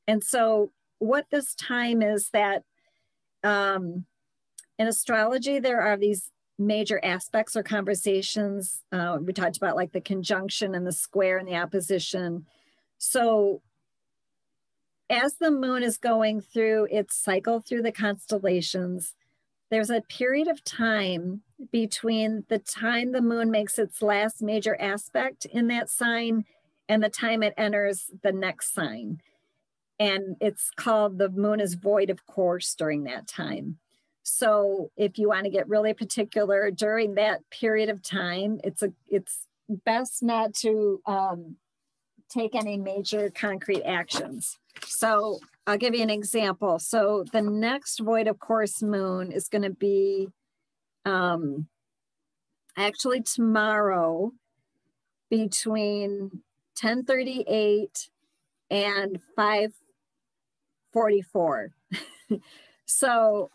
And so what this time is that in astrology, there are these major aspects or conversations. We talked about like the conjunction and the square and the opposition. So as the moon is going through its cycle through the constellations, there's a period of time between the time the moon makes its last major aspect in that sign and the time it enters the next sign. And it's called the moon is void of course during that time. So if you want to get really particular during that period of time, it's best not to take any major concrete actions. So I'll give you an example. So the next void of course moon is going to be actually tomorrow between 10:38 and 5:44. So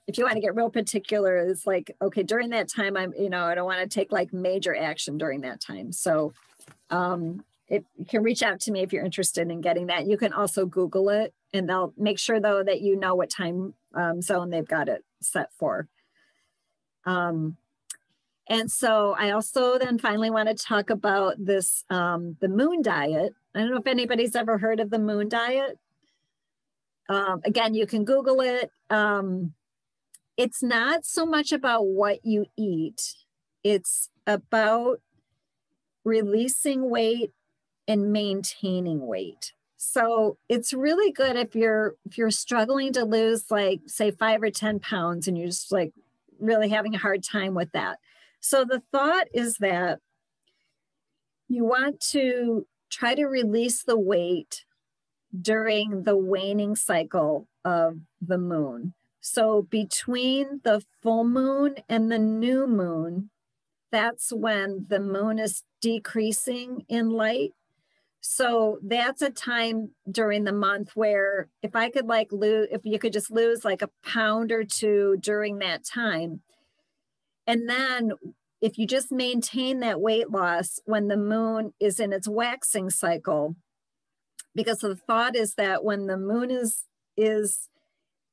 if you want to get real particular, it's like, okay, during that time, I don't want to take like major action during that time. So you can reach out to me if you're interested in getting that. You can also Google it, and they'll make sure though that you know what time zone they've got it set for. And so I also then finally want to talk about this, the moon diet. I don't know if anybody's ever heard of the moon diet. Again, you can Google it. It's not so much about what you eat. It's about releasing weight and maintaining weight. So it's really good if you're struggling to lose, like, say 5 or 10 pounds and you're just like really having a hard time with that. So the thought is that you want to try to release the weight during the waning cycle of the moon. So between the full moon and the new moon, that's when the moon is decreasing in light. So that's a time during the month where if I could if you could just lose like a pound or two during that time. And then if you just maintain that weight loss when the moon is in its waxing cycle, because the thought is that when the moon is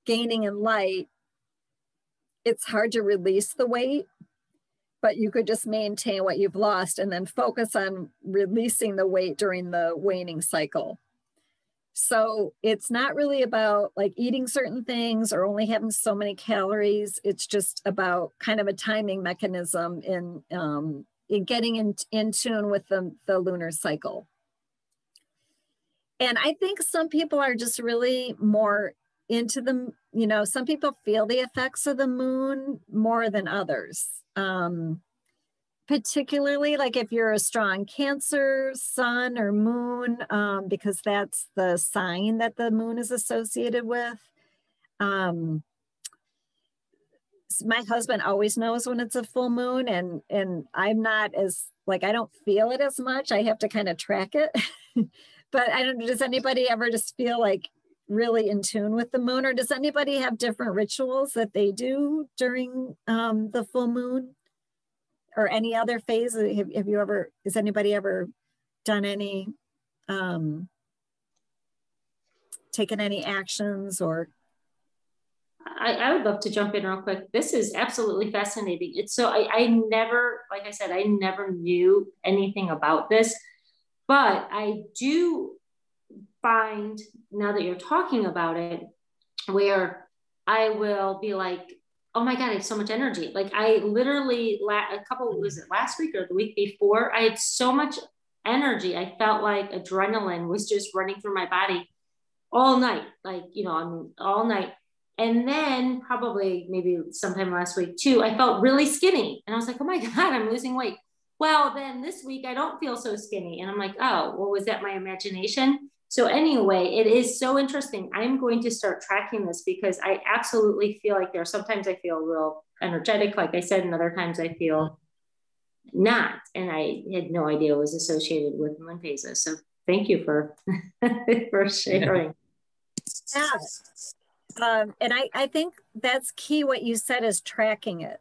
gaining in light, it's hard to release the weight, but you could just maintain what you've lost and then focus on releasing the weight during the waning cycle. So it's not really about like eating certain things or only having so many calories. It's just about kind of a timing mechanism in getting in tune with the lunar cycle. And I think some people are just really more into the, some people feel the effects of the moon more than others. Particularly like if you're a strong Cancer, sun or moon, because that's the sign that the moon is associated with. My husband always knows when it's a full moon, and I'm not as, like, I don't feel it as much. I have to kind of track it. But I don't know, does anybody ever just feel like really in tune with the moon, or does anybody have different rituals that they do during the full moon or any other phase? Has anybody ever done any, taken any actions or? I would love to jump in real quick. This is absolutely fascinating. It's so, I never, like I said, I never knew anything about this. But I do find, now that you're talking about it, where I will be like, oh my God, I have so much energy. Like I literally, was it last week or the week before? I had so much energy. I felt like adrenaline was just running through my body all night, all night. And then probably maybe sometime last week too, I felt really skinny. And I was like, oh my God, I'm losing weight. Well, then this week I don't feel so skinny. And I'm like, oh, well, was that my imagination? So anyway, it is so interesting. I'm going to start tracking this because I absolutely feel like sometimes I feel real energetic, like I said, and other times I feel not. And I had no idea it was associated with moon phases. So thank you for, for sharing. Yeah. And I think that's key. What you said is tracking it,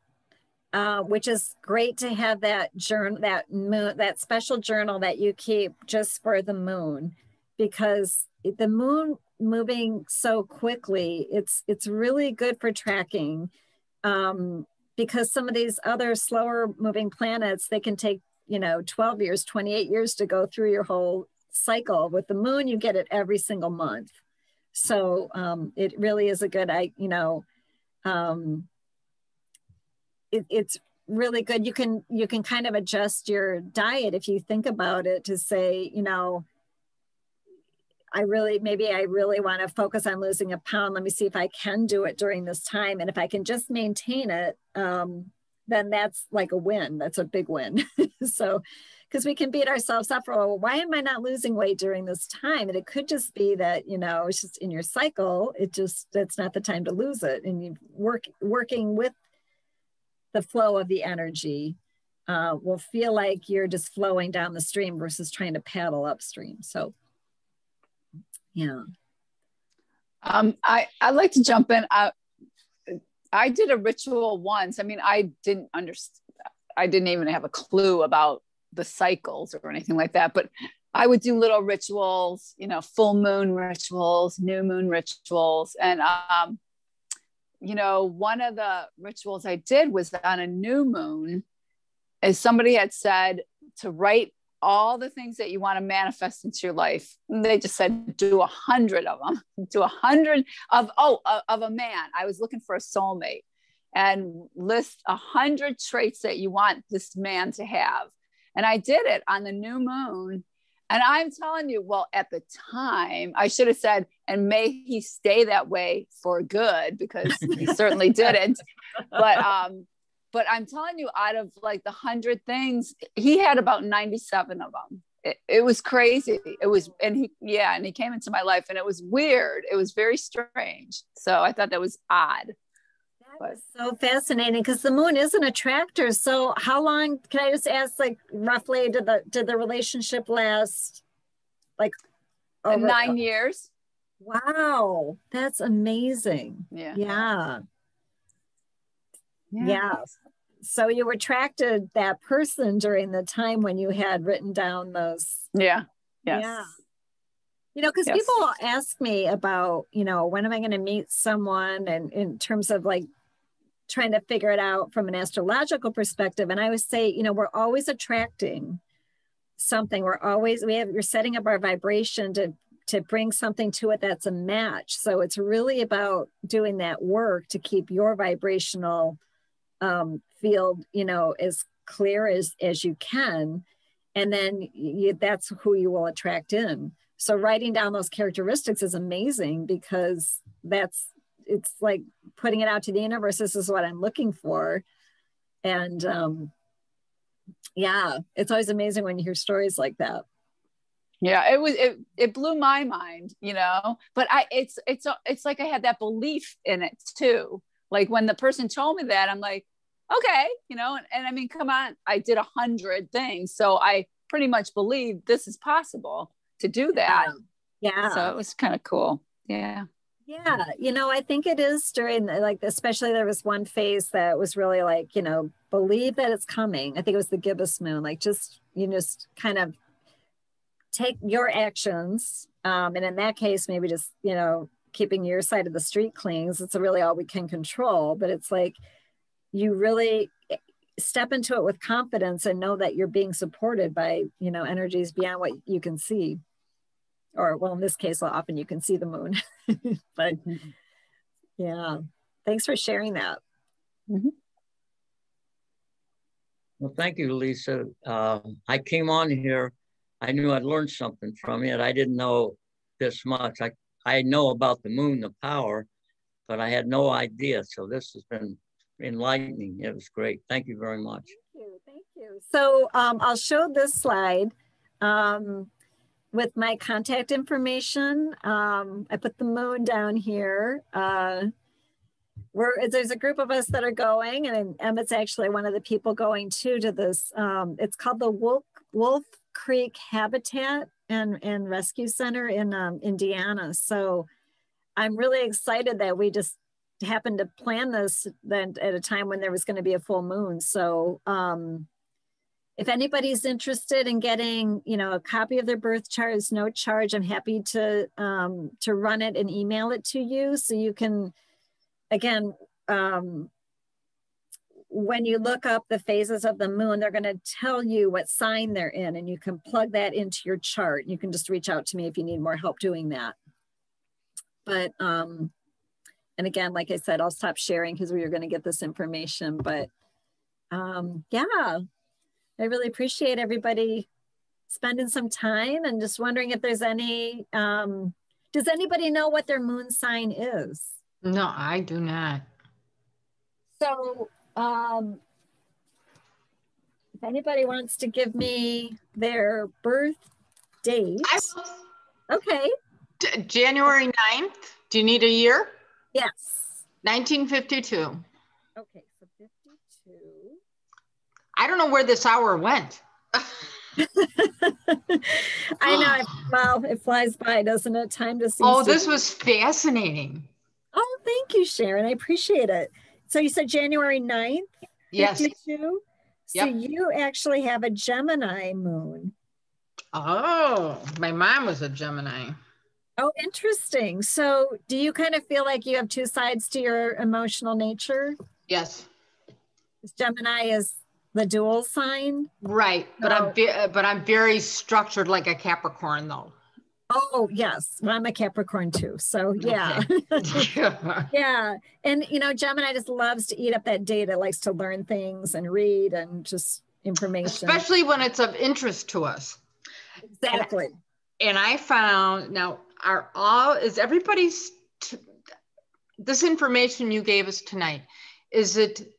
which is great to have that journal, that special journal that you keep just for the moon, because the moon moving so quickly, it's really good for tracking, because some of these other slower moving planets, they can take, 12 years, 28 years to go through your whole cycle. With the moon, you get it every single month. So it really is a good, it's really good. You can kind of adjust your diet if you think about it, to say, I really want to focus on losing a pound. Let me see if I can do it during this time. And if I can just maintain it, then that's like a win. That's a big win. So, because we can beat ourselves up for, well, why am I not losing weight during this time? And it could just be that, it's just in your cycle. That's not the time to lose it. And you working with the flow of the energy will feel like you're just flowing down the stream versus trying to paddle upstream. So, yeah. I'd like to jump in. I did a ritual once. I mean, I didn't even have a clue about the cycles or anything like that, but I would do little rituals, full moon rituals, new moon rituals. And, one of the rituals I did was on a new moon, as somebody had said, to write all the things that you want to manifest into your life. And they just said, do 100 of them, do 100 of a man. I was looking for a soulmate, and list 100 traits that you want this man to have. And I did it on the new moon. And I'm telling you, well, at the time I should have said, and may he stay that way for good, because he certainly didn't. But I'm telling you, out of like the 100 things, he had about 97 of them. It was crazy. It was, and he came into my life, and it was weird. It was very strange. So I thought that was odd. That was so fascinating, because the moon is an attractor. So how long, can I just ask, like, roughly did the relationship last? Like 9 years. Wow, that's amazing. Yeah. So you attracted that person during the time when you had written down those. Yes. Yeah. Because people ask me about, when am I going to meet someone, and in terms of like trying to figure it out from an astrological perspective. And I would say, we're always attracting something. You're setting up our vibration to bring something to it that's a match. So it's really about doing that work to keep your vibrational field, as clear as you can. And then that's who you will attract in. So writing down those characteristics is amazing, because it's like putting it out to the universe. This is what I'm looking for. And it's always amazing when you hear stories like that. Yeah, it blew my mind, but it's like I had that belief in it too. Like when the person told me that, I'm like, okay, and I mean, come on, I did 100 things. So I pretty much believe this is possible to do that. Yeah. So it was kind of cool. Yeah. Yeah. I think it is during, like, especially there was one phase that was really like, believe that it's coming. I think it was the gibbous moon, like just kind of take your actions. And in that case, maybe just, keeping your side of the street clean. It's really all we can control, but it's like, you really step into it with confidence and know that you're being supported by, energies beyond what you can see. Or, well, in this case, often you can see the moon. But yeah, thanks for sharing that. Mm-hmm. Well, thank you, Lisa. I came on here, I knew I'd learned something from it. I didn't know this much. I know about the moon, the power, but I had no idea. So this has been enlightening. It was great. Thank you very much. Thank you. So I'll show this slide. with my contact information. I put the moon down here. There's a group of us that are going, and Emmett's actually one of the people going too to this. It's called the Wolf Creek Habitat and Rescue Center in Indiana. So I'm really excited that we just happened to plan this then at a time when there was going to be a full moon. So if anybody's interested in getting, a copy of their birth chart, is no charge. I'm happy to run it and email it to you, so you can, again, when you look up the phases of the moon, they're going to tell you what sign they're in, and you can plug that into your chart. You can just reach out to me if you need more help doing that. But, and again, like I said, I'll stop sharing because we were going to get this information, but yeah, I really appreciate everybody spending some time, and just wondering if there's any, does anybody know what their moon sign is? No, I do not. So if anybody wants to give me their birth date. Okay. January 9th. Do you need a year? Yes. 1952. Okay, so 52. I don't know where this hour went. I know. Well, it flies by, doesn't it? Time to see. Oh, this was fascinating. Oh, thank you, Sharon. I appreciate it. So you said January 9th? Yes. 52? So Yep. you actually have a Gemini moon. Oh, my mom was a Gemini. Oh, interesting. So do you kind of feel like you have two sides to your emotional nature? Yes. Gemini is the dual sign? Right, but I'm very structured like a Capricorn though. Oh, yes. Well, I'm a Capricorn too. So yeah. Okay. Yeah. And Gemini just loves to eat up that data, likes to learn things and read and just information. Especially when it's of interest to us. Exactly. And I found now this information you gave us tonight, is it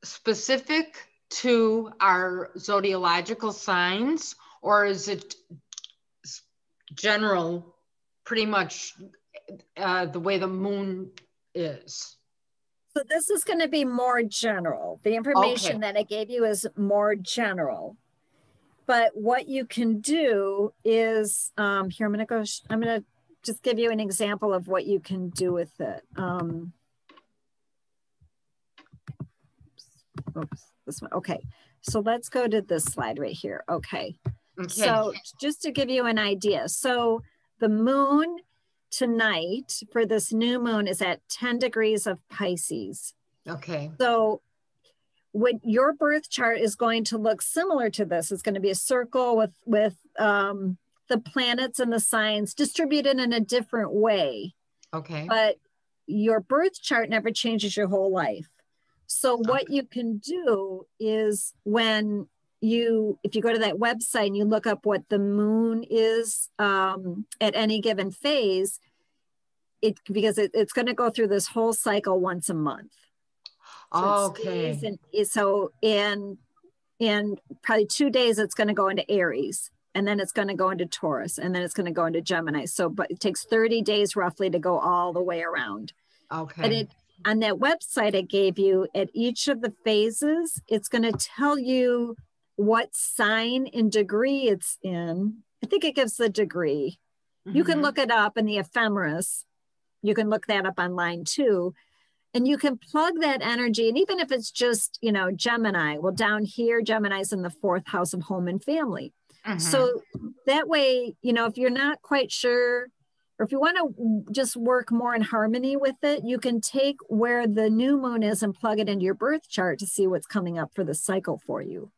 specific to our zodiacal signs, or is it general, pretty much the way the moon is? So this is going to be more general. The information that I gave you is more general. But what you can do is, here, I'm going to just give you an example of what you can do with it. Oops, this one. Okay. So let's go to this slide right here. Okay. So just to give you an idea. So the moon tonight for this new moon is at 10 degrees of Pisces. Okay. So what your birth chart is going to look similar to this. It's going to be a circle with the planets and the signs distributed in a different way. Okay. But your birth chart never changes your whole life. So what you can do is if you go to that website and you look up what the moon is at any given phase, because it's going to go through this whole cycle once a month. So okay. So in probably 2 days, it's going to go into Aries, and then it's going to go into Taurus, and then it's going to go into Gemini. So, but it takes 30 days roughly to go all the way around. Okay. But on that website I gave you, at each of the phases, it's going to tell you what sign and degree it's in. I think it gives the degree. Mm-hmm. You can look it up in the ephemeris. You can look that up online too. And you can plug that energy. And even if it's just, Gemini, well, down here, Gemini's in the 4th house of home and family. Mm-hmm. So that way, if you're not quite sure, or if you want to just work more in harmony with it, you can take where the new moon is and plug it into your birth chart to see what's coming up for the cycle for you.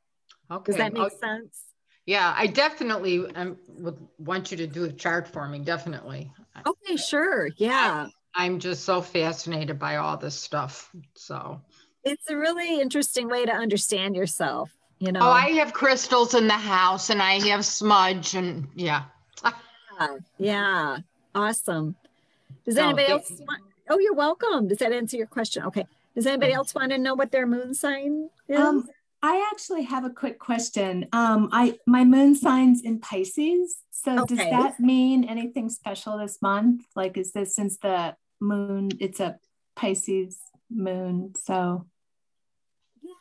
Okay. Does that make sense? Yeah, I definitely would want you to do a chart for me, definitely. Okay, sure. Yeah. I'm just so fascinated by all this stuff. So it's a really interesting way to understand yourself, Oh, I have crystals in the house, and I have smudge, and yeah. Yeah. Awesome. Does anybody else oh, you're welcome. Does that answer your question? Okay. Does anybody else want to know what their moon sign is? I actually have a quick question. My moon sign's in Pisces. So does that mean anything special this month? Like, is this since the moon, it's a Pisces moon, so.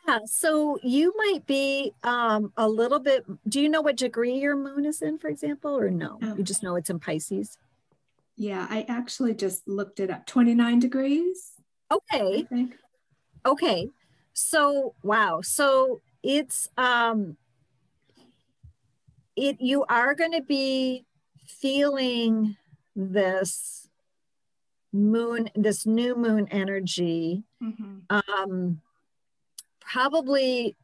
Yeah, so you might be a little bit, do you know what degree your moon is in, for example, or no? You just know it's in Pisces? Yeah, I actually just looked it up. 29 degrees. Okay. I think. Okay. So, wow. So it's, you are going to be feeling this moon, this new moon energy. Probably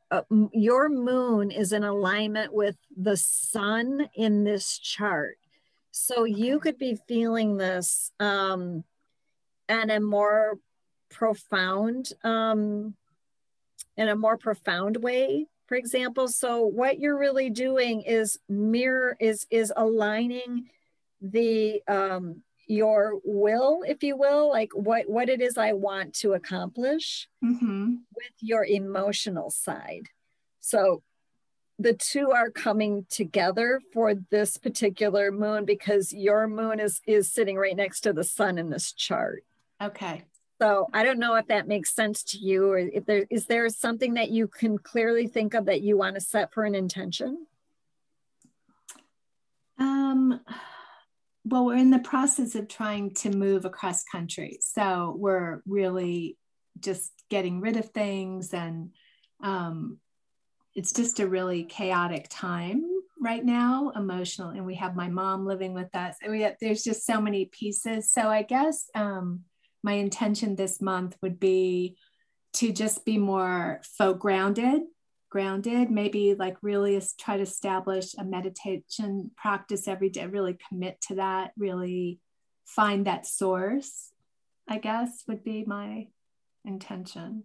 your moon is in alignment with the sun in this chart. So you could be feeling this in a more profound way, for example. So what you're really doing is is aligning the your will, if you will, like what it is I want to accomplish with your emotional side. So the two are coming together for this particular moon because your moon is sitting right next to the sun in this chart. Okay. So I don't know if that makes sense to you, or if there something that you can clearly think of that you want to set for an intention? Well, we're in the process of trying to move across country. So we're really just getting rid of things, and it's just a really chaotic time right now, emotional. And we have my mom living with us, and there's just so many pieces. So I guess my intention this month would be to just be more grounded, maybe like really try to establish a meditation practice every day, really commit to that, really find that source, I guess would be my intention.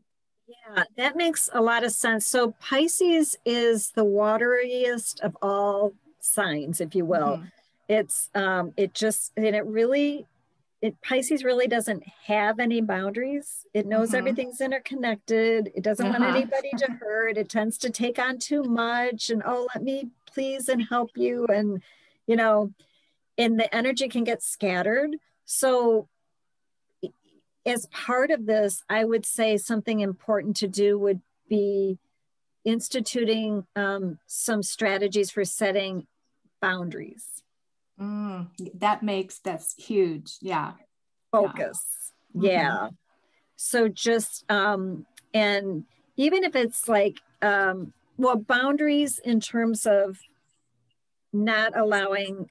Yeah, that makes a lot of sense. So Pisces is the wateriest of all signs, if you will. It's Pisces really doesn't have any boundaries. It knows everything's interconnected. It doesn't want anybody to hurt. It tends to take on too much and, oh, let me please and help you. And, and the energy can get scattered. So as part of this, I would say something important to do would be instituting some strategies for setting boundaries. That's huge. Yeah. Focus. Yeah. So just, and even if it's like, boundaries in terms of not allowing,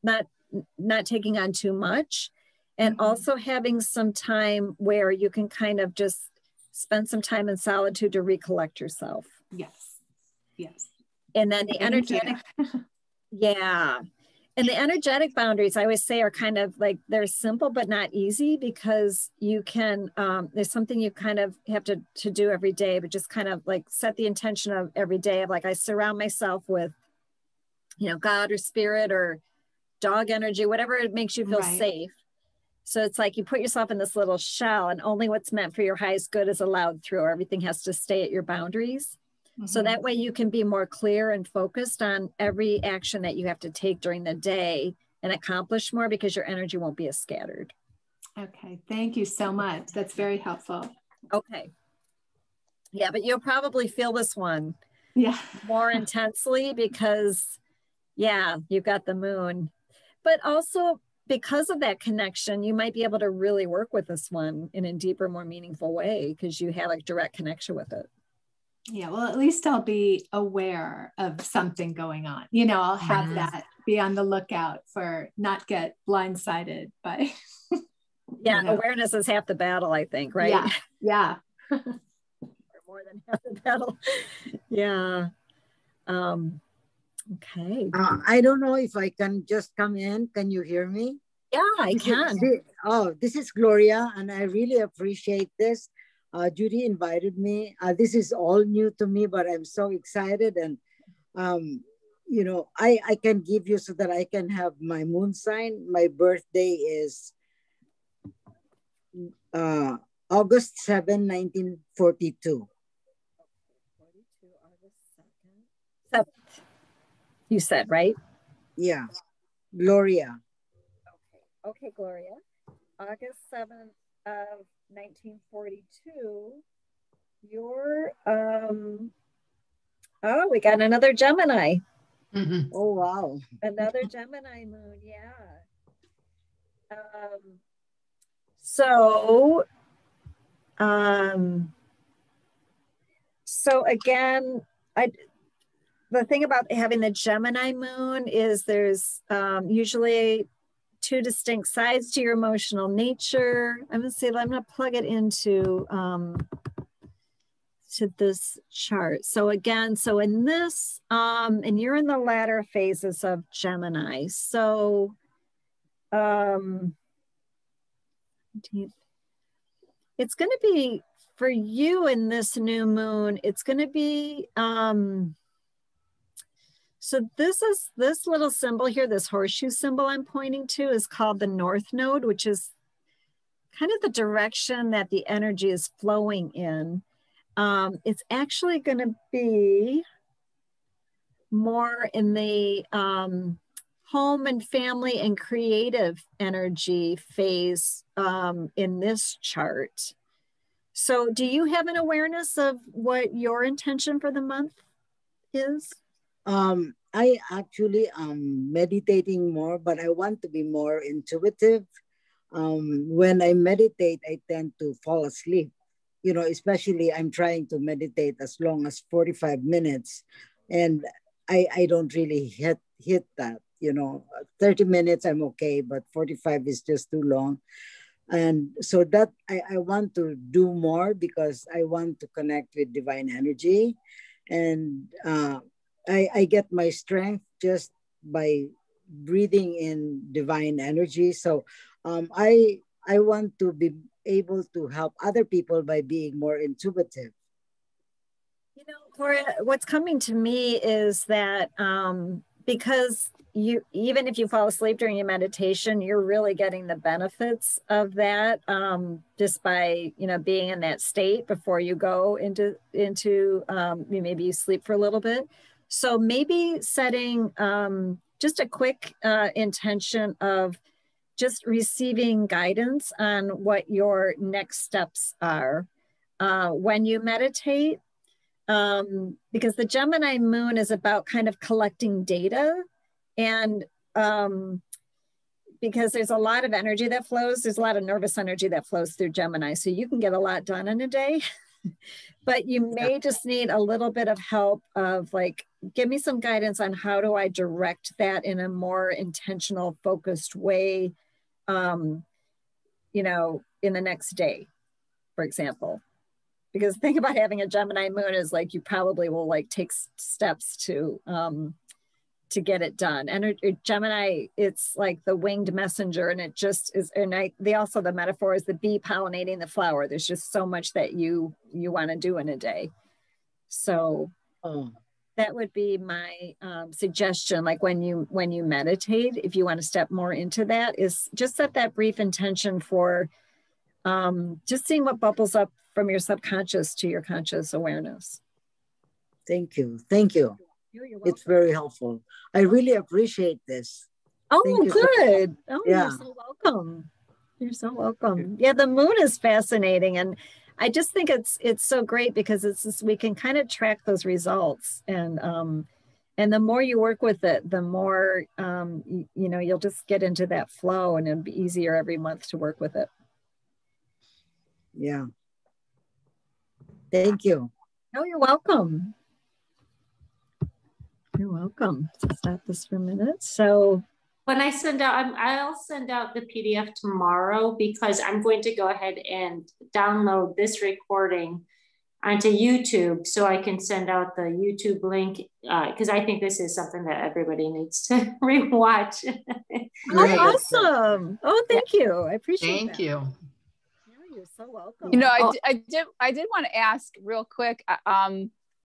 not taking on too much, and also having some time where you can kind of just spend some time in solitude to recollect yourself. Yes. And then the energetic, yeah. And the energetic boundaries, I always say, are kind of like, they're simple but not easy, because you can, there's something you kind of have to do every day, but just kind of like set the intention of every day of like, I surround myself with, God or spirit or dog energy, whatever it makes you feel safe. So it's like you put yourself in this little shell, and only what's meant for your highest good is allowed through. Everything has to stay at your boundaries. So that way you can be more clear and focused on every action that you have to take during the day and accomplish more, because your energy won't be as scattered. Okay, thank you so much. That's very helpful. Okay. Yeah, but you'll probably feel this one more intensely because, you've got the moon. But also because of that connection, you might be able to really work with this one in a deeper, more meaningful way, because you have a direct connection with it. Yeah, well, at least I'll be aware of something going on. I'll have that, be on the lookout for not get blindsided by. Awareness is half the battle, I think, right? Yeah. Or more than half the battle. Yeah. Okay. I don't know if I can just come in. Can you hear me? Yeah, I can. This is Gloria, and I really appreciate this. Judy invited me. This is all new to me, but I'm so excited. And, I can give you so that I can have my moon sign. My birthday is August 7, 1942. 7th, you said, right? Yeah, Gloria. Okay, Gloria. August 7th of 1942. You're, oh, we got another Gemini. Mhm. Oh, wow. Another Gemini moon, yeah. So, so again, the thing about having the Gemini moon is there's usually two distinct sides to your emotional nature. I'm gonna plug it into to this chart. So again, so in this, and you're in the latter phases of Gemini. So it's going to be for you in this new moon, it's going to be so this little symbol here, this horseshoe symbol I'm pointing to is called the North Node, which is kind of the direction that the energy is flowing in. It's actually going to be more in the home and family and creative energy phase in this chart. So do you have an awareness of what your intention for the month is? I actually am meditating more, but I want to be more intuitive. When I meditate, I tend to fall asleep. You know, especially I'm trying to meditate as long as 45 minutes, and I don't really hit that. You know, 30 minutes I'm okay, but 45 is just too long. And so that I want to do more because I want to connect with divine energy. And I get my strength just by breathing in divine energy. So I want to be able to help other people by being more intuitive. You know, Gloria, what's coming to me is that because you, even if you fall asleep during your meditation, you're really getting the benefits of that just by, you know, being in that state before you go into maybe you sleep for a little bit. So maybe setting just a quick intention of just receiving guidance on what your next steps are when you meditate. Because the Gemini moon is about kind of collecting data, and because there's a lot of energy that flows, there's a lot of nervous energy that flows through Gemini. So you can get a lot done in a day, but you may just need a little bit of help of like, give me some guidance on how do I direct that in a more intentional, focused way, you know, in the next day, for example. Because the thing about having a Gemini moon is like, you probably will like take steps to get it done. And Gemini, it's like the winged messenger, and it just is, and also the metaphor is the bee pollinating the flower. There's just so much that you want to do in a day. So that would be my suggestion. Like when you meditate, if you want to step more into that, is just set that brief intention for just seeing what bubbles up from your subconscious to your conscious awareness. Thank you. Thank you. You're it's very helpful. I really appreciate this. Oh, good. Oh, yeah. You're so welcome. You're so welcome. Yeah, the moon is fascinating. And I just think it's so great because it's just, we can kind of track those results. And the more you work with it, the more, you know, you'll just get into that flow, and it'll be easier every month to work with it. Yeah. Thank you. Oh, you're welcome. You're welcome. So stop this for a minute. So when I send out, I'll send out the PDF tomorrow because I'm going to go ahead and download this recording onto YouTube so I can send out the YouTube link because I think this is something that everybody needs to rewatch. Oh, awesome. Oh, thank you. I appreciate Thank you. You're so welcome. You know, I did want to ask real quick.